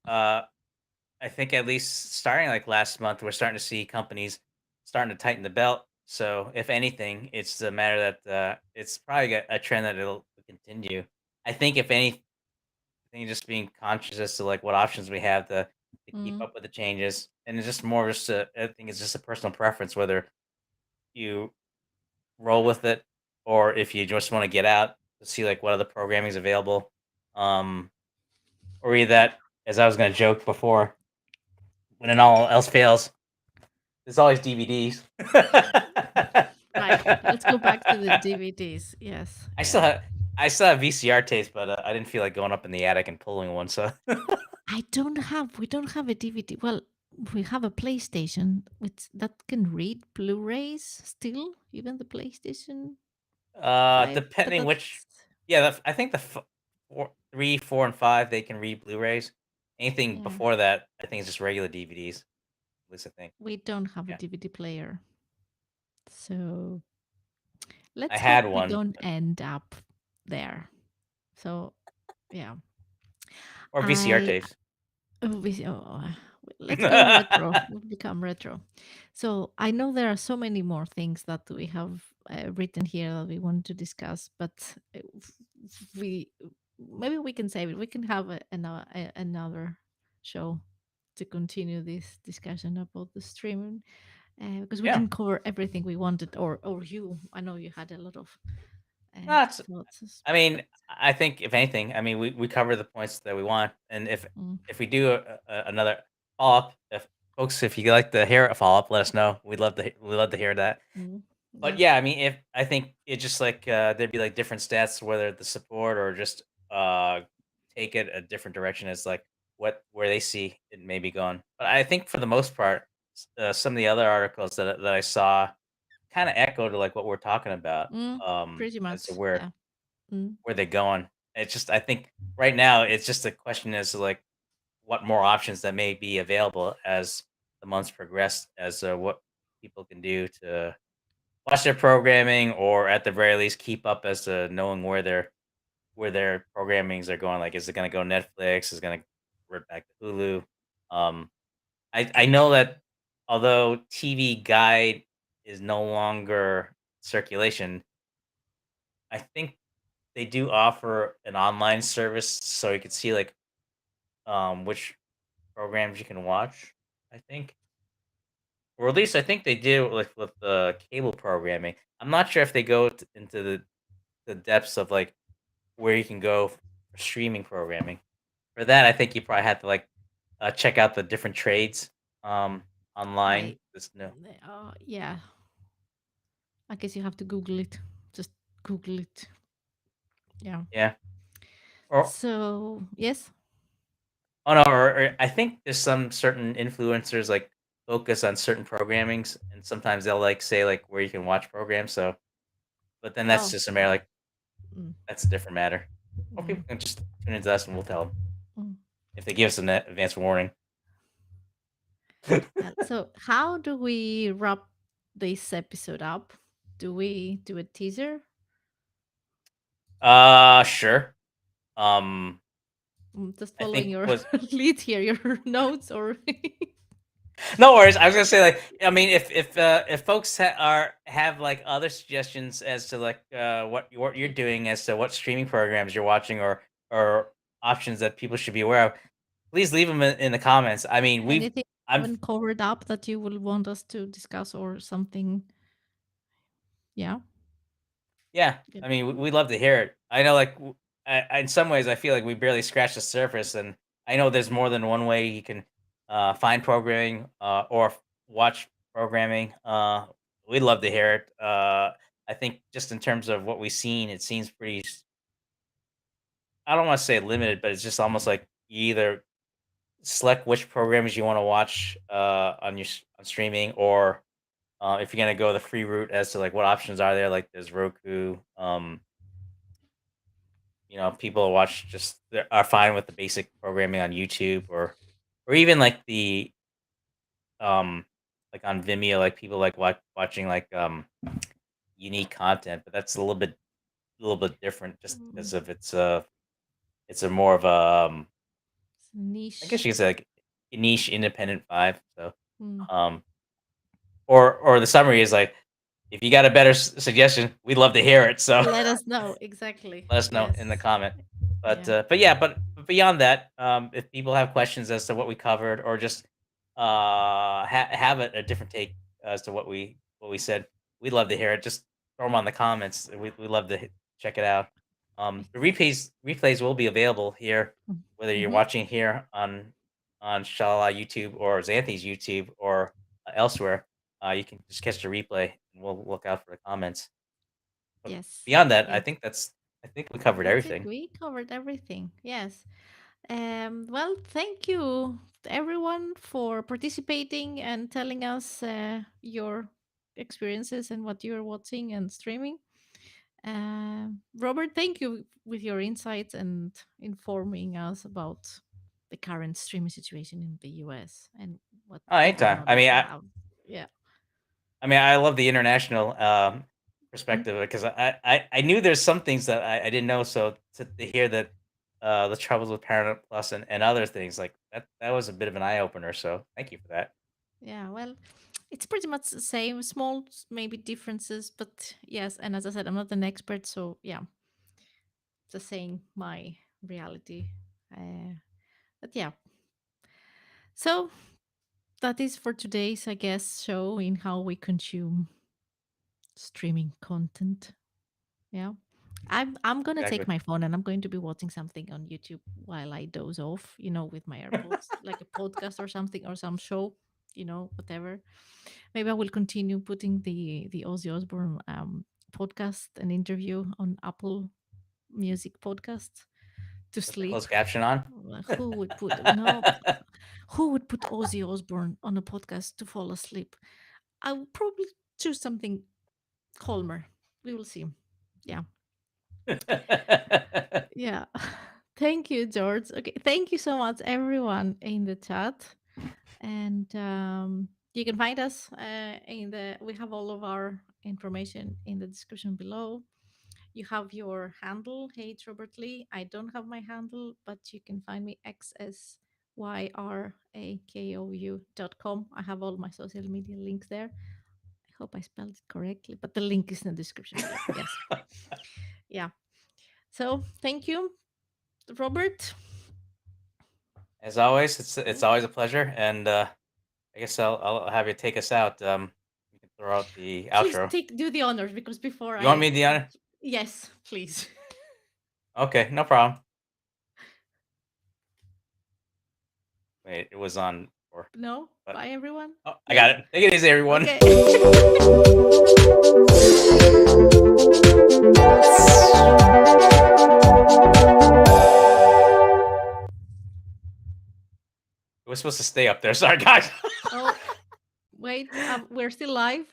uh, I think at least starting like last month, we're starting to see companies starting to tighten the belt. So if anything, it's a matter that it's probably a trend that it'll continue. I think if anything, just being conscious as to like what options we have to keep Mm, up with the changes, and it's just more just I think it's just a personal preference whether you roll with it or if you just want to get out to see like what other programming is available. Um, or either that, as I was going to joke before, when it all else fails, there's always DVDs. right. Let's go back to the DVDs. Yes. I still Yeah. have I still have VCR tapes, but I didn't feel like going up in the attic and pulling one. So We don't have a DVD. Well, we have a PlayStation which that can read Blu-rays still, even the PlayStation 5, but depending which, that's yeah, I think four, 3, 4, and 5 they can read Blu-rays. Anything yeah. before that, I think it's just regular DVDs. At least I think. We don't have a Yeah, DVD player. So I let's had hope we one don't end up there. So yeah. or VCR I tapes. let's go retro. We've become retro. So I know there are so many more things that we have written here that we want to discuss, but we maybe we can save it. We can have another show to continue this discussion about the streaming because we Yeah. didn't cover everything we wanted, or you. I know you had a lot of That's thoughts, I but mean, I think if anything, I mean, we cover the points that we want, and mm, if we do another follow up, if folks, if you like to hear a follow up, let us know. We'd love to hear that. mm, But yeah. yeah, I mean, if I think it just like there'd be like different stats, whether the support or just uh take it a different direction is like what where they see it may be going. But I think for the most part, some of the other articles that I saw kind of echoed like what we're talking about. Mm, pretty As to much, yeah. Mm, where they're going. It's just I think right now it's just a question as to like what more options that may be available as the months progress, as what people can do to watch their programming or at the very least keep up as to knowing where their programmings are going. Like, is it going to go Netflix? Is it going to revert back to Hulu? Um, I know that although TV Guide is no longer circulation, I think they do offer an online service so you can see like which programs you can watch. I think, or at least I think they do with the cable programming. I'm not sure if they go into the depths of like where you can go for streaming programming. For that, I think you probably have to like check out the different trades online. right. Just no, Yeah. I guess you have to Google it. Just Google it. Yeah. yeah, or So yes. oh no, or I think there's some certain influencers like focus on certain programmings, and sometimes they'll like say like where you can watch programs. So, but then that's Oh, just a matter yeah. like Mm, that's a different matter. Or mm, people can just tune into us and we'll tell them mm. if they give us an advance warning. Yeah. So how do we wrap this episode up? Do we do a teaser? Sure. Um, Just I following think your was lead here, your notes, or No worries. I was gonna say, like, I mean, if folks have like other suggestions as to like what you're doing as to what streaming programs you're watching or options that people should be aware of, please leave them in the comments. I mean, Anything we I'm haven't covered up that you will want us to discuss or something? Yeah. yeah. Good. I mean, we'd love to hear it. I know, like, in some ways, I feel like we barely scratched the surface, and I know there's more than one way you can find programming or watch programming. We'd love to hear it. I think just in terms of what we've seen, it seems pretty. I don't want to say limited, but it's just almost like you either select which programs you want to watch on on streaming, or if you're gonna go the free route as to like what options are there. Like there's Roku. People watch just are fine with the basic programming on YouTube or even um like on Vimeo, like people like watching like unique content, but that's a little bit different just Mm, because of it's a more of a it's I guess niche. you could say like a niche independent vibe. So Mm. um or the summary is like if you got a better suggestion, we'd love to hear it. So Let us know. Exactly. let us know in the Yes. comment. But Yeah. but beyond that, if people have questions as to what we covered, or just have a different take as to what we said, we'd love to hear it. Just throw them on the comments. We love to check it out. The replays will be available here, whether you're Mm-hmm. watching here on Shala YouTube or Xanthi's YouTube or elsewhere. You can just catch the replay, and we'll look out for the comments. But Yes. beyond that, Yes. I think we covered That's it. everything. We covered everything. Yes. Well, thank you to everyone for participating and telling us your experiences and what you're watching and streaming. Robert, thank you with your insights and informing us about the current streaming situation in the US and what Oh, people anytime. knowledge you have. Yeah. I love the international Mm. perspective because I knew there's some things that I didn't know. So to hear that the troubles with Paramount Plus and other things like that was a bit of an eye opener. So thank you for that. Yeah, well, it's pretty much the same, small maybe differences, but yes, and as I said, I'm not an expert, so yeah, just saying my reality. Uh, but yeah, so that is for today's, I guess, show in how we consume streaming content. Yeah. I'm gonna take Exactly. my phone and I'm going to be watching something on YouTube while I doze off, with my AirPods, like a podcast or something or some show, whatever. Maybe I will continue putting the Ozzy Osbourne podcast and interview on Apple Music podcasts to With the closed sleep. caption on. Who would put no? Who would put Ozzy Osbourne on a podcast to fall asleep? I would probably choose something calmer. We will see. Yeah. Yeah. Thank you, George. Okay. Thank you so much, everyone in the chat. And you can find us we have all of our information in the description below. You have your handle. Hey, it's Robert Lee. I don't have my handle, but you can find me xsyrakou.com. I have all my social media links there. I hope I spelled it correctly, but the link is in the description below. Yes. Yeah. So thank you, Robert. As always, it's Oh, always a pleasure, and I guess I'll have you take us out. You can throw out the please outro. do the honors because before You want me I. to the honor? Yes, please. Okay, no problem. Wait, it was on before, No? but Bye, everyone? oh, I got No? it. Take it easy, everyone. Okay. We're supposed to stay up there. Sorry, guys. Oh, wait. We're still live.